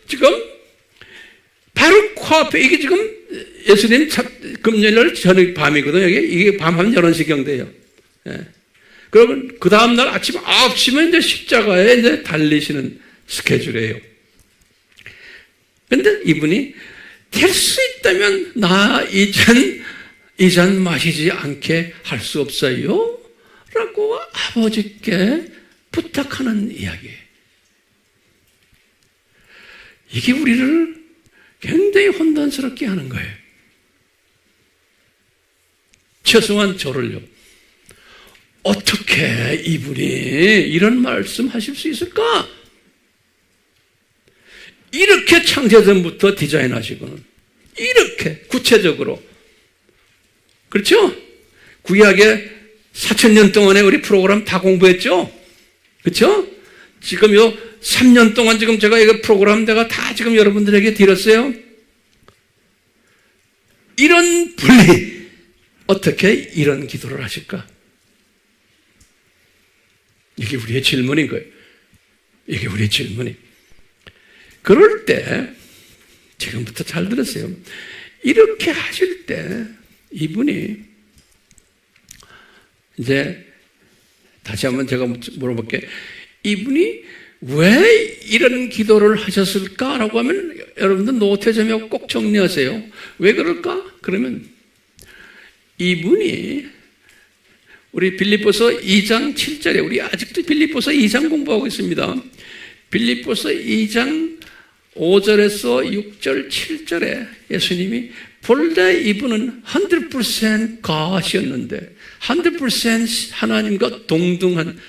지금 바로 코앞에, 이게 지금 예수님 금요일 저녁 밤이거든요. 이게 밤 한 11시경 돼요. 예. 그러면 그 다음날 아침 9시면 이제 십자가에 이제 달리시는 스케줄이에요. 근데 이분이 될 수 있다면 나 이 잔 마시지 않게 할 수 없어요? 라고 아버지께 부탁하는 이야기예요. 이게 우리를 굉장히 혼돈스럽게 하는 거예요. 최소한 저를요. 어떻게 이분이 이런 말씀 하실 수 있을까? 이렇게 창세전부터 디자인하시고는 이렇게 구체적으로, 그렇죠? 구약에 4,000년 동안에 우리 프로그램 다 공부했죠? 그렇죠? 지금 요 3년 동안 지금 제가 이거 프로그램 내가 다 지금 여러분들에게 드렸어요. 이런 분이 어떻게 이런 기도를 하실까? 이게 우리의 질문인 거예요. 이게 우리의 질문이. 그럴 때 지금부터 잘 들으세요. 이렇게 하실 때 이분이 이제 다시 한번 제가 물어볼게요. 이분이 왜 이런 기도를 하셨을까라고 하면 여러분들 노트점에 꼭 정리하세요. 왜 그럴까? 그러면 이분이 우리 빌립보서 2장 7절에 우리 아직도 빌립보서 2장 공부하고 있습니다. 빌립보서 2장 5절에서 6절 7절에 예수님이 본래 이분은 100% God이었는데 100% 하나님과 동등한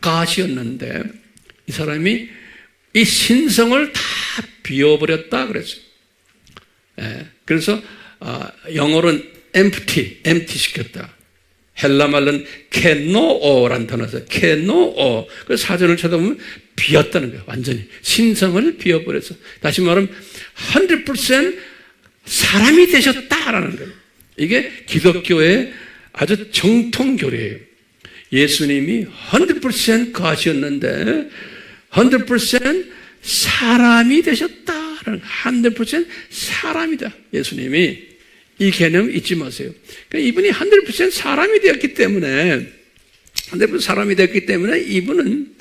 God이었는데 이 사람이 이 신성을 다 비워버렸다 그랬어요. 예, 그래서 영어로는 empty 시켰다. 헬라 말로는 케노오라는 단어에서 케노오. 그래서 사전을 찾아보면 비었다는 거예요. 완전히 신성을 비워버려서 다시 말하면 100% 사람이 되셨다라는 거예요. 이게 기독교의 아주 정통 교리예요. 예수님이 100% God이었는데 100% 사람이 되셨다라는 100% 사람이다. 예수님이 이 개념 잊지 마세요. 그러니까 이분이 100% 사람이 되었기 때문에 100% 사람이 되었기 때문에 이분은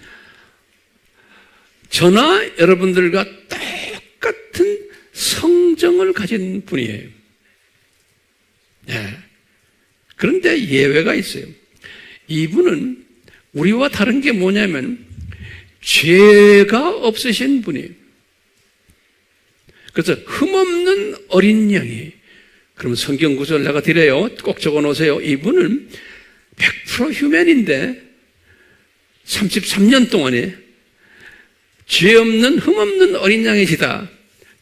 저나 여러분들과 똑같은 성정을 가진 분이에요. 네. 그런데 예외가 있어요. 이분은 우리와 다른 게 뭐냐면 죄가 없으신 분이에요. 그래서 흠없는 어린 양이, 그러면 성경 구절 내가 드려요. 꼭 적어 놓으세요. 이분은 100% 휴면인데 33년 동안에 죄 없는 흠없는 어린 양이시다.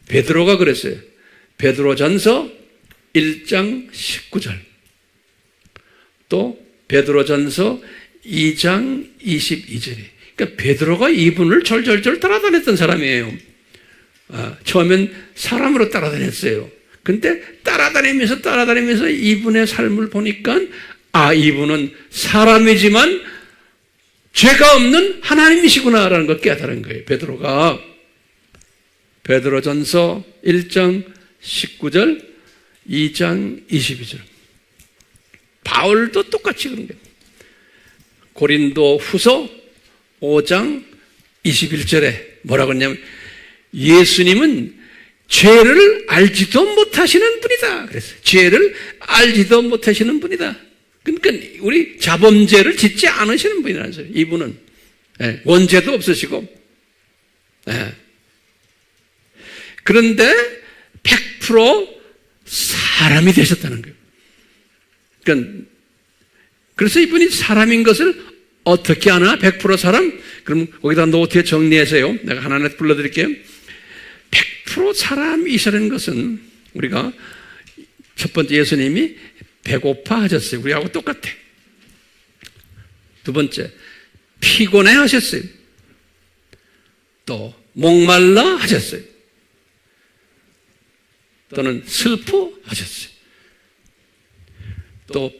베드로가 그랬어요. 베드로전서 1장 19절. 또 베드로전서 2장 22절에. 그러니까 베드로가 이분을 절절절 따라다녔던 사람이에요. 처음엔 사람으로 따라다녔어요. 근데 따라다니면서 이분의 삶을 보니까 이분은 사람이지만 죄가 없는 하나님이시구나라는 걸 깨달은 거예요. 베드로가. 베드로전서 1장 19절, 2장 22절. 바울도 똑같이 그런 거예요. 고린도 후서 5장 21절에 뭐라고 했냐면 예수님은 죄를 알지도 못하시는 분이다. 그랬어요. 죄를 알지도 못하시는 분이다. 그러니까 우리 자범죄를 짓지 않으시는 분이라는 소리예요. 이분은 원죄도 없으시고. 그런데 100% 사람이 되셨다는 거예요. 그러니까 그래서 이분이 사람인 것을 어떻게 아나? 100% 사람? 그럼 거기다 노트에 정리하세요. 내가 하나하나 불러드릴게요. 100% 사람이시라는 것은 우리가 첫 번째 예수님이 배고파 하셨어요. 우리하고 똑같아. 두 번째 피곤해 하셨어요. 또 목말라 하셨어요. 또는 슬퍼하셨어요. 또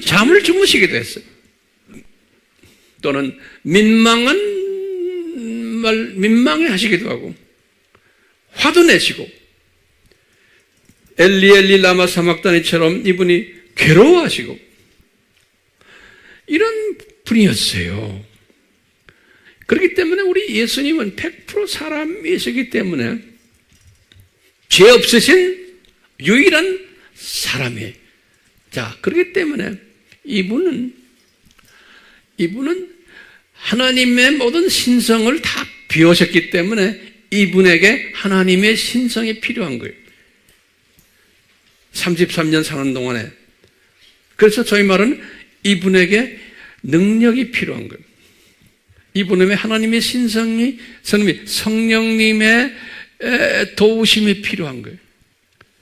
잠을 주무시기도 했어요. 또는 민망해 하시기도 하고 화도 내시고 엘리 엘리 라마 사막다니처럼 이분이 괴로워하시고 이런 분이었어요. 그렇기 때문에 우리 예수님은 100% 사람이시기 때문에 죄 없으신 유일한 사람이에요. 자, 그렇기 때문에 이분은 하나님의 모든 신성을 다 비우셨기 때문에 이분에게 하나님의 신성이 필요한 거예요. 33년 사는 동안에. 그래서 저희 말은 이분에게 능력이 필요한 거예요. 이분에게 하나님의 신성이, 성령님의 도우심이 필요한 거예요.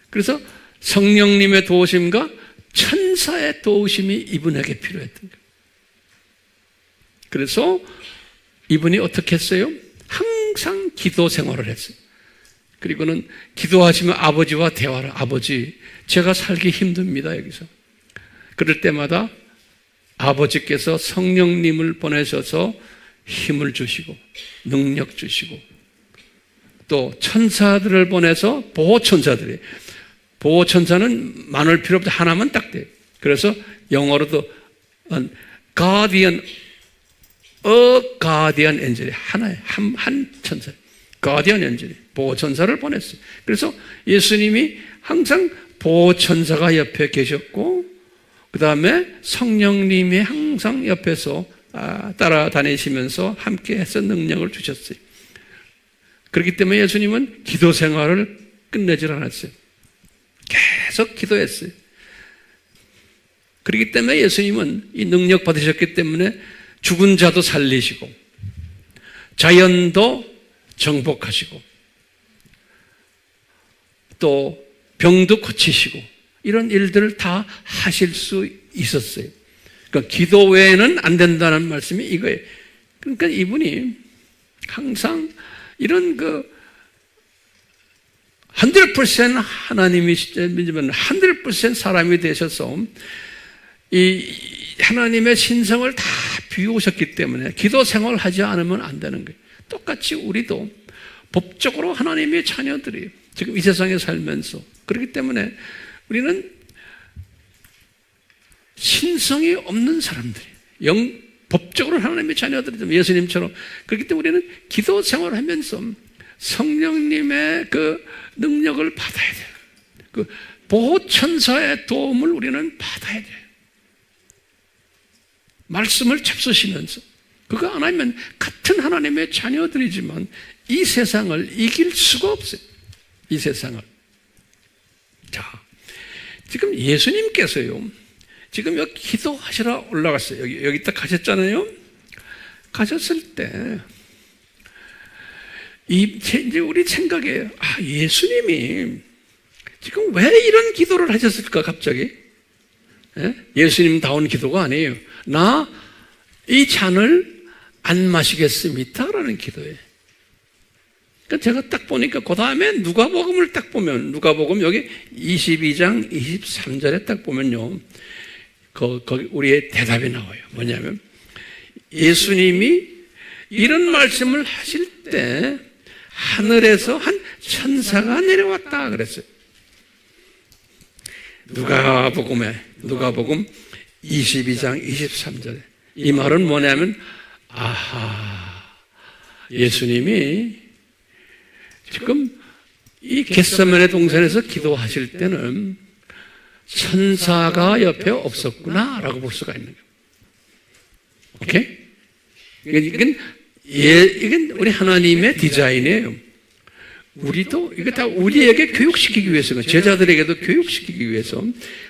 그래서 성령님의 도우심과 천사의 도우심이 이분에게 필요했던 거예요. 그래서 이분이 어떻게 했어요? 항상 기도 생활을 했어요. 그리고는 기도하시면 아버지와 대화를, 아버지, 제가 살기 힘듭니다, 여기서. 그럴 때마다 아버지께서 성령님을 보내셔서 힘을 주시고, 능력 주시고, 또 천사들을 보내서 보호천사는 많을 필요 없다. 하나만 딱 돼요. 그래서 영어로도 guardian 엔젤이 하나의 한 천사, 가디언 엔젤이 보호천사를 보냈어요. 그래서 예수님이 항상 보호천사가 옆에 계셨고, 그 다음에 성령님이 항상 옆에서 따라다니시면서 함께해서 능력을 주셨어요. 그렇기 때문에 예수님은 기도 생활을 끝내질 않았어요. 계속 기도했어요. 그렇기 때문에 예수님은 이 능력 받으셨기 때문에 죽은 자도 살리시고 자연도 정복하시고 또 병도 고치시고 이런 일들을 다 하실 수 있었어요. 그러니까 기도 외에는 안 된다는 말씀이 이거예요. 그러니까 이분이 항상 이런 100% 하나님이시지만 100% 사람이 되셔서 이 하나님의 신성을 다 비우셨기 때문에 기도 생활을 하지 않으면 안 되는 거예요. 똑같이 우리도 법적으로 하나님의 자녀들이에요. 지금 이 세상에 살면서. 그렇기 때문에 우리는 신성이 없는 사람들이에요. 법적으로 하나님의 자녀들이죠. 예수님처럼. 그렇기 때문에 우리는 기도 생활을 하면서 성령님의 그 능력을 받아야 돼요. 그 보호천사의 도움을 우리는 받아야 돼요. 말씀을 잡수시면서. 그거 안 하면 같은 하나님의 자녀들이지만 이 세상을 이길 수가 없어요. 이 세상을. 자, 지금 예수님께서요, 지금 여기 기도하시러 올라갔어요. 여기 딱 가셨잖아요. 가셨을 때, 이제 우리 생각에, 예수님이 지금 왜 이런 기도를 하셨을까, 갑자기? 예수님다운 기도가 아니에요. 나 이 잔을 안 마시겠습니다. 라는 기도예요. 그러니까 제가 딱 보니까 그 다음에 누가복음을 딱 보면 누가복음 여기 22장 23절에 딱 보면요. 거기 우리의 대답이 나와요. 뭐냐면 예수님이 이런 말씀을 하실 때 하늘에서 한 천사가 내려왔다 그랬어요. 누가복음 22장 23절에 이 말은 뭐냐면 예수님이 지금 이 겟세마네 동산에서 기도하실 때는 천사가 옆에 없었구나라고 볼 수가 있는 거예요. 오케이? 이건 우리 하나님의 디자인이에요. 우리도 이거 다 우리에게 교육시키기 위해서, 제자들에게도 교육시키기 위해서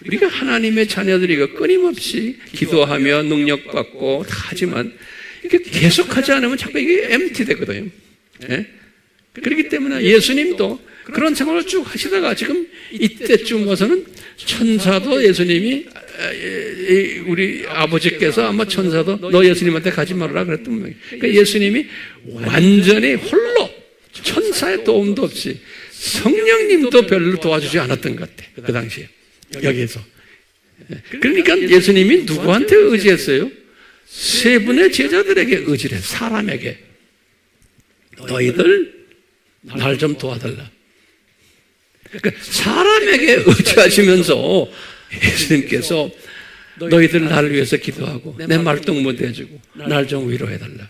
우리가 하나님의 자녀들이고 끊임없이 기도하며 능력받고 다 하지만 이게 계속하지 않으면 자꾸 이게 empty 되거든요. 그렇기 때문에 예수님도 그런 생활을 쭉 하시다가 지금 이때쯤 와서는 천사도 예수님이 우리 아버지께서 아마 천사도 너 예수님한테 가지 말아라 그랬던 거예요. 그러니까 예수님이 완전히 홀로 천사의 도움도 없이 성령님도 별로 도와주지 않았던 것 같아. 그 당시에 여기에서. 그러니까 예수님이 누구한테 의지했어요? 세 분의 제자들에게 의지를 했어요. 사람에게. 너희들 날 좀 도와달라. 그러니까 사람에게 의지하시면서 예수님께서 너희들 나를 위해서 기도하고 내 말동 못 해주고 날 좀 위로해달라.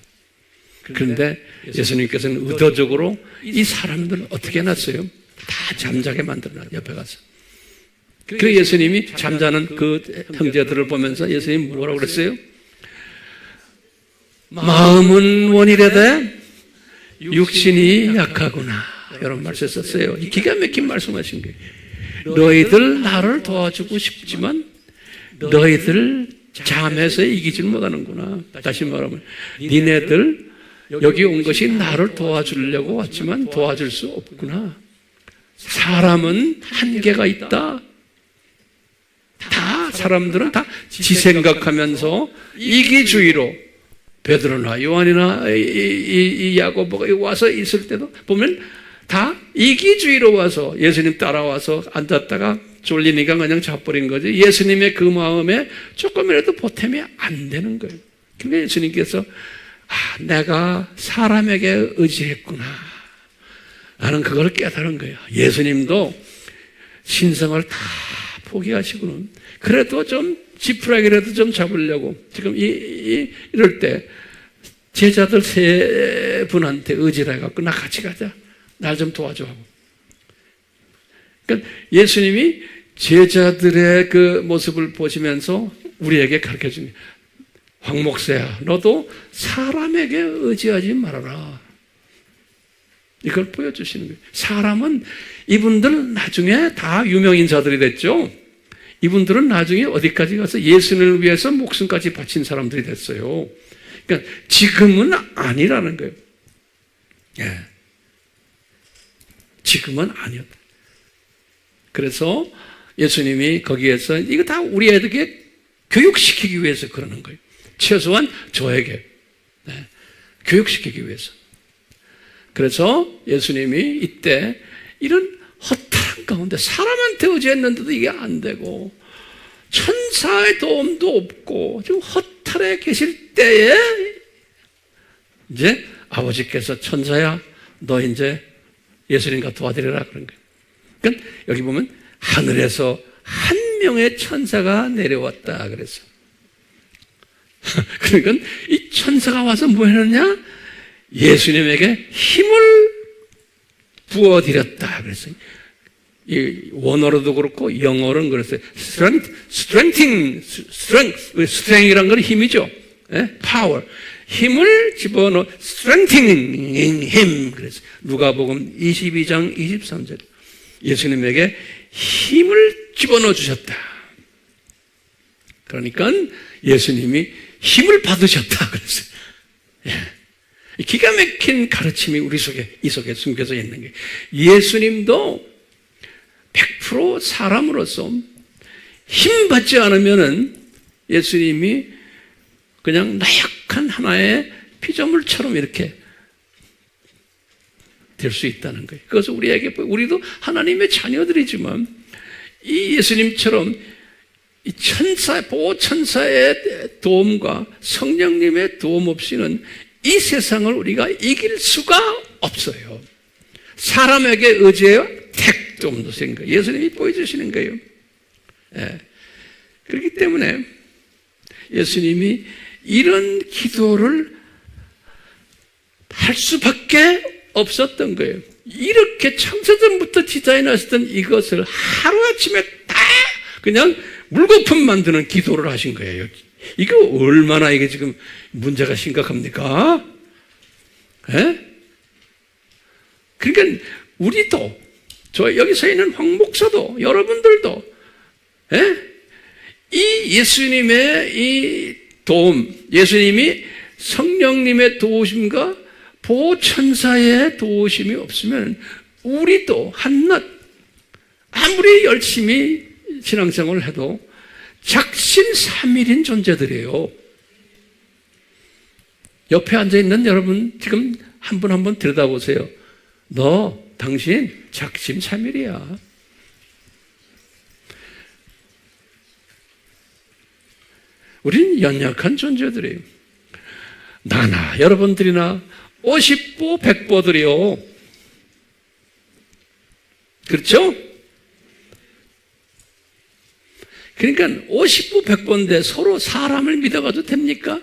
그런데 예수님께서는 의도적으로 이 사람들을 어떻게 해놨어요? 다 잠자게 만들어놨어요. 옆에 가서. 그 예수님이 잠자는 그 형제들을 보면서 예수님이 뭐라고 그랬어요? 마음은 원이라되 육신이 약하구나. 이런 말씀 썼어요. 기가 막힌 말씀하신 거예요. 너희들 나를 도와주고 싶지만 너희들 잠에서 이기질 못하는구나. 다시 말하면 니네들 여기 온 것이 나를 도와주려고 왔지만 도와줄 수 없구나. 사람은 한계가 있다. 다 사람들은 다 지 생각하면서 이기주의로 베드로나 요한이나 이 야고보가 와서 있을 때도 보면 다 이기주의로 와서 예수님 따라와서 앉았다가 쫄리니까 그냥 자버린 거지. 예수님의 그 마음에 조금이라도 보탬이 안 되는 거예요. 그러니까 예수님께서 내가 사람에게 의지했구나. 나는 그걸 깨달은 거예요. 예수님도 신성을 다 포기하시고는 그래도 좀 지푸라기라도 좀 잡으려고 지금 이럴 때 제자들 세 분한테 의지를 해갖고 나 같이 가자. 날 좀 도와줘 하고. 그러니까 예수님이 제자들의 그 모습을 보시면서 우리에게 가르쳐 줍니다. 황 목사야, 너도 사람에게 의지하지 말아라. 이걸 보여주시는 거예요. 사람은 이분들 나중에 다 유명인사들이 됐죠. 이분들은 나중에 어디까지 가서 예수님을 위해서 목숨까지 바친 사람들이 됐어요. 그러니까 지금은 아니라는 거예요. 예. 지금은 아니었다. 그래서 예수님이 거기에서 이거 다 우리에게 교육시키기 위해서 그러는 거예요. 최소한 저에게 교육시키기 위해서. 그래서 예수님이 이때 이런 허탈한 가운데 사람한테 의지했는데도 이게 안 되고 천사의 도움도 없고 좀 허탈해 계실 때에 이제 아버지께서 천사야 너 이제 예수님과 도와드리라 그런 거예요. 그러니까 여기 보면 하늘에서 한 명의 천사가 내려왔다 그랬어. 그러니까 이 천사가 와서 뭐 했느냐? 예수님에게 힘을 부어드렸다 그랬어요. 이 원어로도 그렇고 영어로는 그랬어요. strength이란 건 힘이죠. power. 힘을 집어넣어 strengthening him 그랬어요. 누가복음 22장 23절. 예수님에게 힘을 집어넣어 주셨다. 그러니까 예수님이 힘을 받으셨다 그랬어요. 예. 기가 막힌 가르침이 우리 속에 이 속에 숨겨져 있는 게 예수님도 100% 사람으로서 힘 받지 않으면은 예수님이 그냥 나약한 하나의 피조물처럼 이렇게 될 수 있다는 거예요. 그것은 우리도 하나님의 자녀들이지만 이 예수님처럼 이 보호천사의 도움과 성령님의 도움 없이는 이 세상을 우리가 이길 수가 없어요. 사람에게 의지해요? 택도 없는 거예요. 예수님이 보여주시는 거예요. 예. 그렇기 때문에 예수님이 이런 기도를 할 수밖에 없었던 거예요. 이렇게 창세전부터 디자인하셨던 이것을 하루아침에 다 그냥 물거품 만드는 기도를 하신 거예요. 이거 얼마나 이게 지금 문제가 심각합니까? 예? 그러니까 우리도 여기 서 있는 황 목사도 여러분들도 이 예수님의 이 도움, 예수님이 성령님의 도우심과 보호천사의 도우심이 없으면 우리도 한낱 아무리 열심히 신앙생활을 해도 작심삼일인 존재들이에요. 옆에 앉아있는 여러분 지금 한 분 한 분 들여다보세요. 당신 작심삼일이야. 우리는 연약한 존재들이에요. 나나 여러분들이나 50보 100보들이요. 그렇죠? 그러니까 50보 100보인데 서로 사람을 믿어가도 됩니까?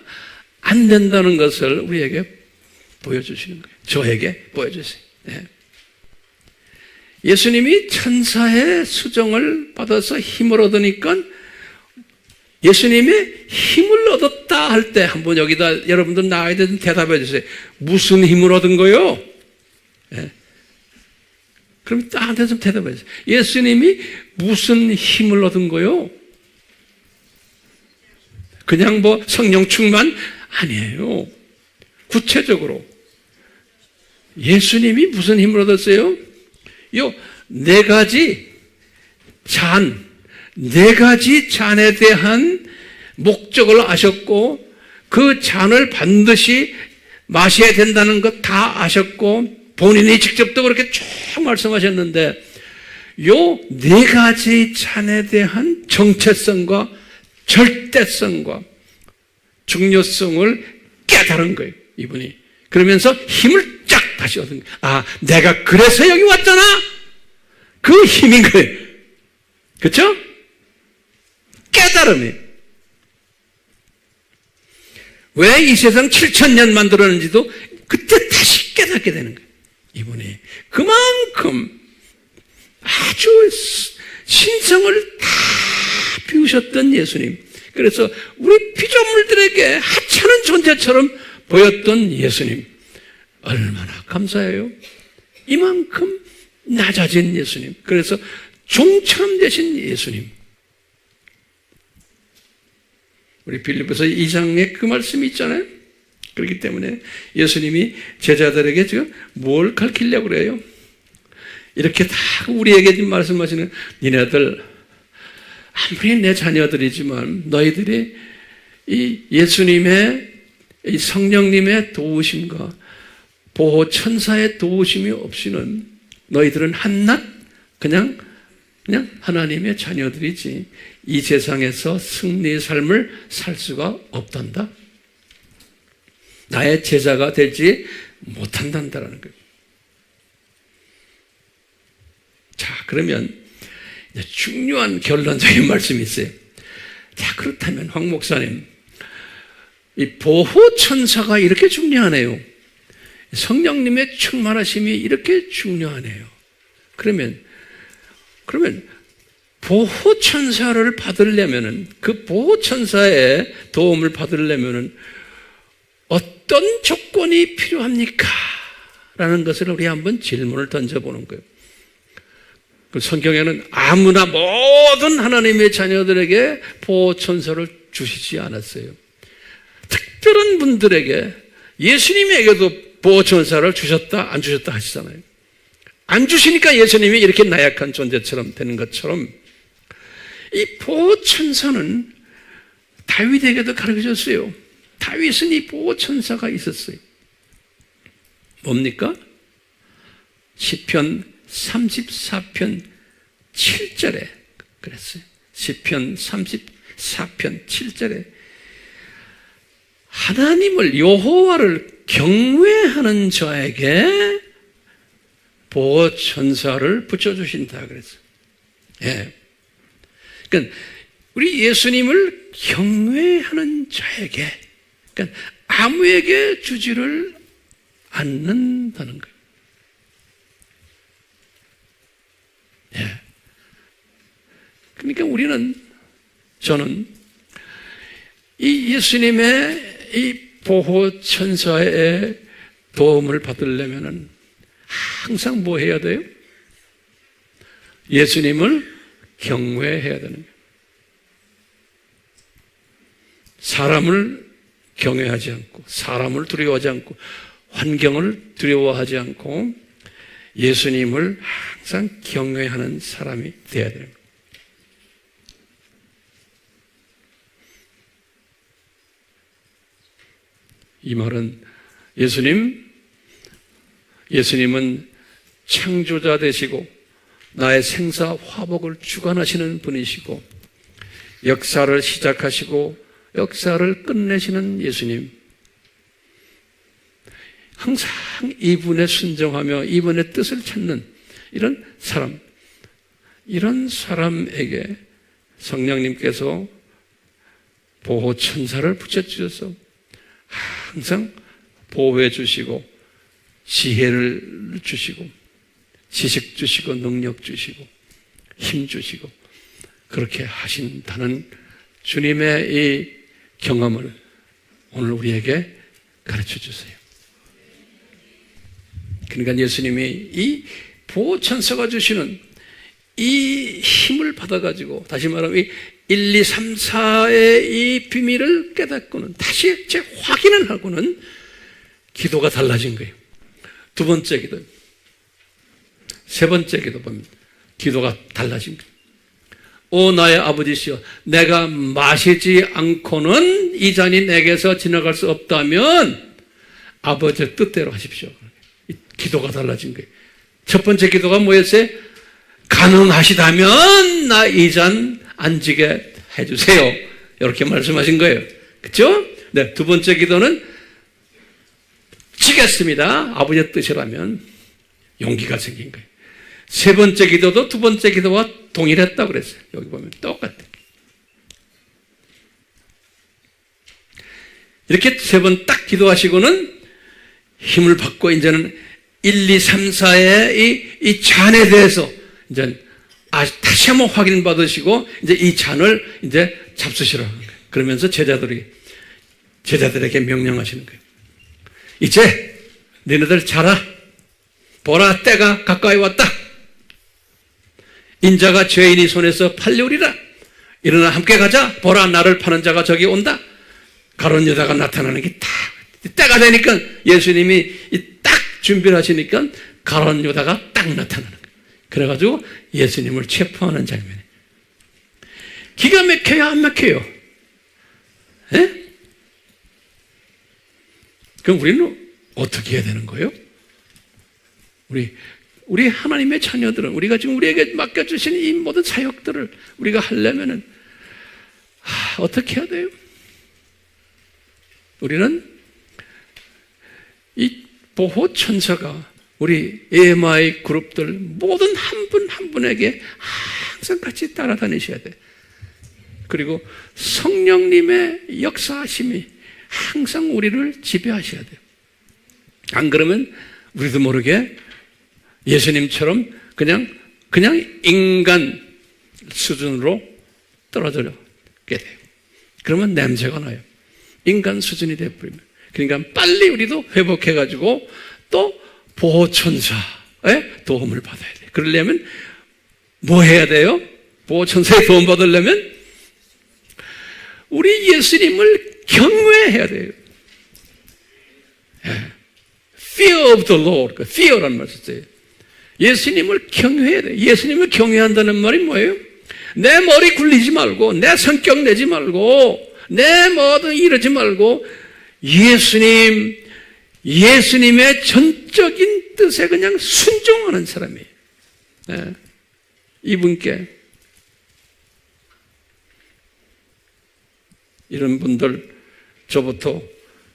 안 된다는 것을 우리에게 보여주시는 거예요. 저에게 보여주세요. 네. 예수님이 천사의 수정을 받아서 힘을 얻으니까 예수님의 힘을 얻었다 할 때 한번 여기다 여러분들 나와야 되는 대답해 주세요. 무슨 힘을 얻은 거요? 네. 그럼 나한테 좀 대답해 주세요. 예수님이 무슨 힘을 얻은 거요? 그냥 성령 충만? 아니에요. 구체적으로 예수님이 무슨 힘을 얻었어요? 네 가지 잔에 대한 목적을 아셨고 그 잔을 반드시 마셔야 된다는 것 다 아셨고 본인이 직접 또 그렇게 쭉 말씀하셨는데 네 가지 잔에 대한 정체성과 절대성과 중요성을 깨달은 거예요, 이분이. 그러면서 힘을 쫙 다시 얻은 거예요. 내가 그래서 여기 왔잖아? 그 힘인 거예요. 그렇죠? 깨달음이에요. 왜 이 세상 7,000년 만들었는지도 그때 다시 깨닫게 되는 거예요. 이분이 그만큼 아주 신성을 다 비우셨던 예수님. 그래서 우리 피조물들에게 하찮은 존재처럼 보였던 예수님. 얼마나 감사해요. 이만큼 낮아진 예수님. 그래서 종처럼 되신 예수님. 우리 빌립보서 2장에 그 말씀이 있잖아요. 그렇기 때문에 예수님이 제자들에게 지금 뭘 가르치려고 그래요? 이렇게 다 우리에게 지금 말씀하시는 니네들 아무리 내 자녀들이지만 너희들이 이 예수님의 이 성령님의 도우심과 보호 천사의 도우심이 없이는 너희들은 한낱 그냥 하나님의 자녀들이지 이 세상에서 승리의 삶을 살 수가 없단다. 나의 제자가 되지 못한다는 거예요. 자, 그러면 중요한 결론적인 말씀이 있어요. 자, 그렇다면 황 목사님, 이 보호천사가 이렇게 중요하네요. 성령님의 충만하심이 이렇게 중요하네요. 그러면 보호천사를 받으려면은 그 보호천사의 도움을 받으려면은 어떤 조건이 필요합니까? 라는 것을 우리 한번 질문을 던져보는 거예요. 그 성경에는 아무나 모든 하나님의 자녀들에게 보호천사를 주시지 않았어요. 특별한 분들에게 예수님에게도 보호천사를 주셨다 안 주셨다 하시잖아요. 안 주시니까 예수님이 이렇게 나약한 존재처럼 되는 것처럼 이 보호천사는 다윗에게도 가르쳐줬어요. 다윗은 이 보호천사가 있었어요. 뭡니까? 시편 34편 7절에 그랬어요. 시편 34편 7절에 하나님을 여호와를 경외하는 자에게 보호천사를 붙여주신다 그랬어요. 예. 그러니까 우리 예수님을 경외하는 자에게, 그러니까 아무에게 주지를 않는다는 거예요. 예. 그러니까 저는 이 예수님의 이 보호천사의 도움을 받으려면 항상 뭐 해야 돼요? 예수님을 경외해야 되는 거예요. 사람을 경외하지 않고, 사람을 두려워하지 않고, 환경을 두려워하지 않고, 예수님을 항상 경외하는 사람이 되어야 되는 거예요. 이 말은 예수님은 창조자 되시고 나의 생사 화복을 주관하시는 분이시고 역사를 시작하시고 역사를 끝내시는 예수님. 항상 이분에 순종하며 이분의 뜻을 찾는 이런 사람에게 성령님께서 보호천사를 붙여주셔서 항상 보호해 주시고 지혜를 주시고 지식 주시고 능력 주시고 힘 주시고 그렇게 하신다는 주님의 이 경험을 오늘 우리에게 가르쳐 주세요. 그러니까 예수님이 이 보호천사가 주시는 이 힘을 받아가지고 다시 말하면 이 1, 2, 3, 4의 이 비밀을 깨닫고는 다시 확인을 하고는 기도가 달라진 거예요. 두 번째 기도, 세 번째 기도 보면 기도가 달라진 거예요. 오 나의 아버지시여, 내가 마시지 않고는 이 잔이 내게서 지나갈 수 없다면 아버지의 뜻대로 하십시오. 기도가 달라진 거예요. 첫 번째 기도가 뭐였어요? 가능하시다면 나 이 잔 안 지게 해주세요. 이렇게 말씀하신 거예요. 그렇죠? 네, 두 번째 기도는 지겠습니다. 아버지의 뜻이라면 용기가 생긴 거예요. 세 번째 기도도 두 번째 기도와 동일했다고 그랬어요. 여기 보면 똑같아요. 이렇게 세 번 딱 기도하시고는 힘을 받고 이제는 1, 2, 3, 4의 이 잔에 대해서 이제 다시 한번 확인 받으시고 이제 이 잔을 이제 잡수시라는 거예요. 그러면서 제자들에게 명령하시는 거예요. 이제 너희들 자라. 보라, 때가 가까이 왔다. 인자가 죄인이 손에서 팔려오리라. 일어나 함께 가자. 보라, 나를 파는 자가 저기 온다. 가룟 유다가 나타나는 게 딱 때가 되니까 예수님이 딱 준비를 하시니까 가룟 유다가 딱 나타나는 거예요. 그래가지고 예수님을 체포하는 장면이에요. 기가 막혀요, 안 막혀요? 예? 그럼 우리는 어떻게 해야 되는 거예요? 우리 하나님의 자녀들은 우리가 지금 우리에게 맡겨주신 이 모든 사역들을 우리가 하려면은 어떻게 해야 돼요? 우리는 이 보호천사가 우리 AMI 그룹들 모든 한 분 한 분에게 항상 같이 따라다니셔야 돼. 그리고 성령님의 역사하심이 항상 우리를 지배하셔야 돼요. 안 그러면 우리도 모르게 예수님처럼 그냥 인간 수준으로 떨어지게 돼요. 그러면 냄새가 나요. 인간 수준이 되어버리면. 그러니까 빨리 우리도 회복해가지고 또 보호천사의 도움을 받아야 돼요. 그러려면 뭐 해야 돼요? 보호천사의 도움 받으려면 우리 예수님을 경외해야 돼요. Fear of the Lord. Fear라는 말을 써요. 예수님을 경외해야 돼요. 예수님을 경외한다는 말이 뭐예요? 내 머리 굴리지 말고, 내 성격 내지 말고, 내 뭐든 이러지 말고, 예수님의 전적인 뜻에 그냥 순종하는 사람이에요. 네. 이분께 이런 분들 저부터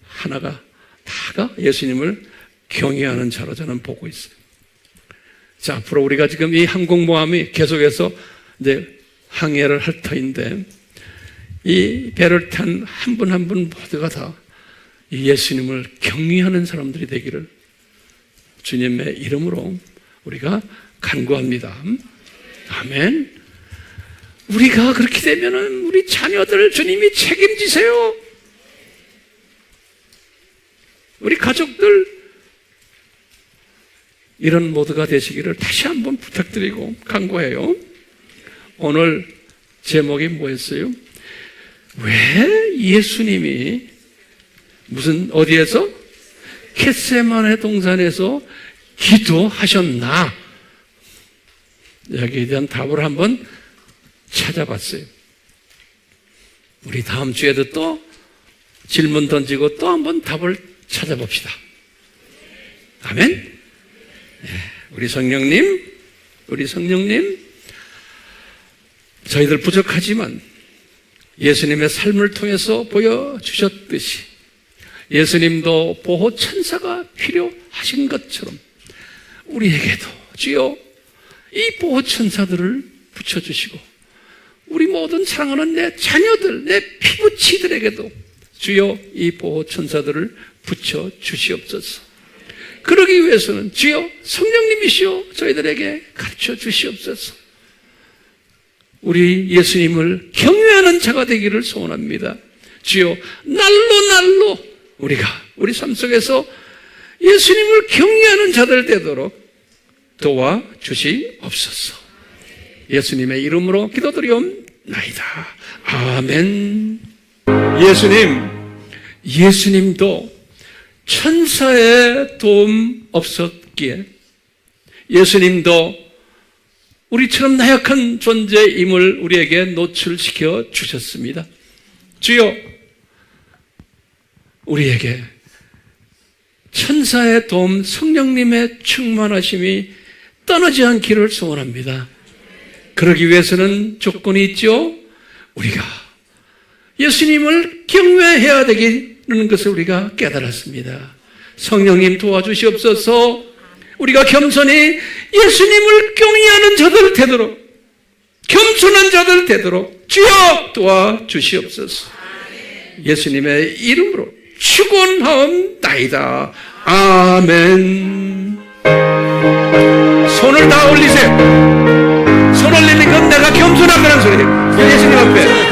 하나가 다가 예수님을 경외하는 자로 저는 보고 있어요. 자, 앞으로 우리가 지금 이 항공모함이 계속해서 이제 항해를 할 터인데 이 배를 탄 한 분 한 분 모두가 다 이 예수님을 경외하는 사람들이 되기를 주님의 이름으로 우리가 간구합니다. 아멘. 우리가 그렇게 되면은 우리 자녀들을 주님이 책임지세요. 우리 가족들 이런 모두가 되시기를 다시 한번 부탁드리고 간구해요. 오늘 제목이 뭐였어요? 왜 예수님이 어디에서? 겟세마네 동산에서 기도하셨나? 여기에 대한 답을 한번 찾아봤어요. 우리 다음 주에도 또 질문 던지고 또 한번 답을 찾아봅시다. 아멘? 네, 우리 성령님, 저희들 부족하지만 예수님의 삶을 통해서 보여주셨듯이 예수님도 보호 천사가 필요하신 것처럼 우리에게도 주여 이 보호 천사들을 붙여주시고 우리 모든 사랑하는 내 자녀들, 내 피부치들에게도 주여 이 보호 천사들을 붙여주시옵소서. 그러기 위해서는 주여 성령님이시여 저희들에게 가르쳐 주시옵소서. 우리 예수님을 경외하는 자가 되기를 소원합니다. 주여 날로 우리가 우리 삶 속에서 예수님을 경외하는 자들 되도록 도와주시옵소서. 예수님의 이름으로 기도드리옵나이다. 아멘. 예수님도 천사의 도움 없었기에 예수님도 우리처럼 나약한 존재임을 우리에게 노출시켜 주셨습니다. 주여 우리에게 천사의 도움 성령님의 충만하심이 떠나지 않기를 소원합니다. 그러기 위해서는 조건이 있죠. 우리가 예수님을 경외해야 되는 것을 우리가 깨달았습니다. 성령님 도와주시옵소서. 우리가 겸손히 예수님을 경외하는 자들 되도록, 겸손한 자들 되도록 주여 도와주시옵소서. 예수님의 이름으로 축원하옵나이다. 아멘. 손을 다 올리세요. 손 올리는 건 내가 겸손하다는 소리예요. 예수님 앞에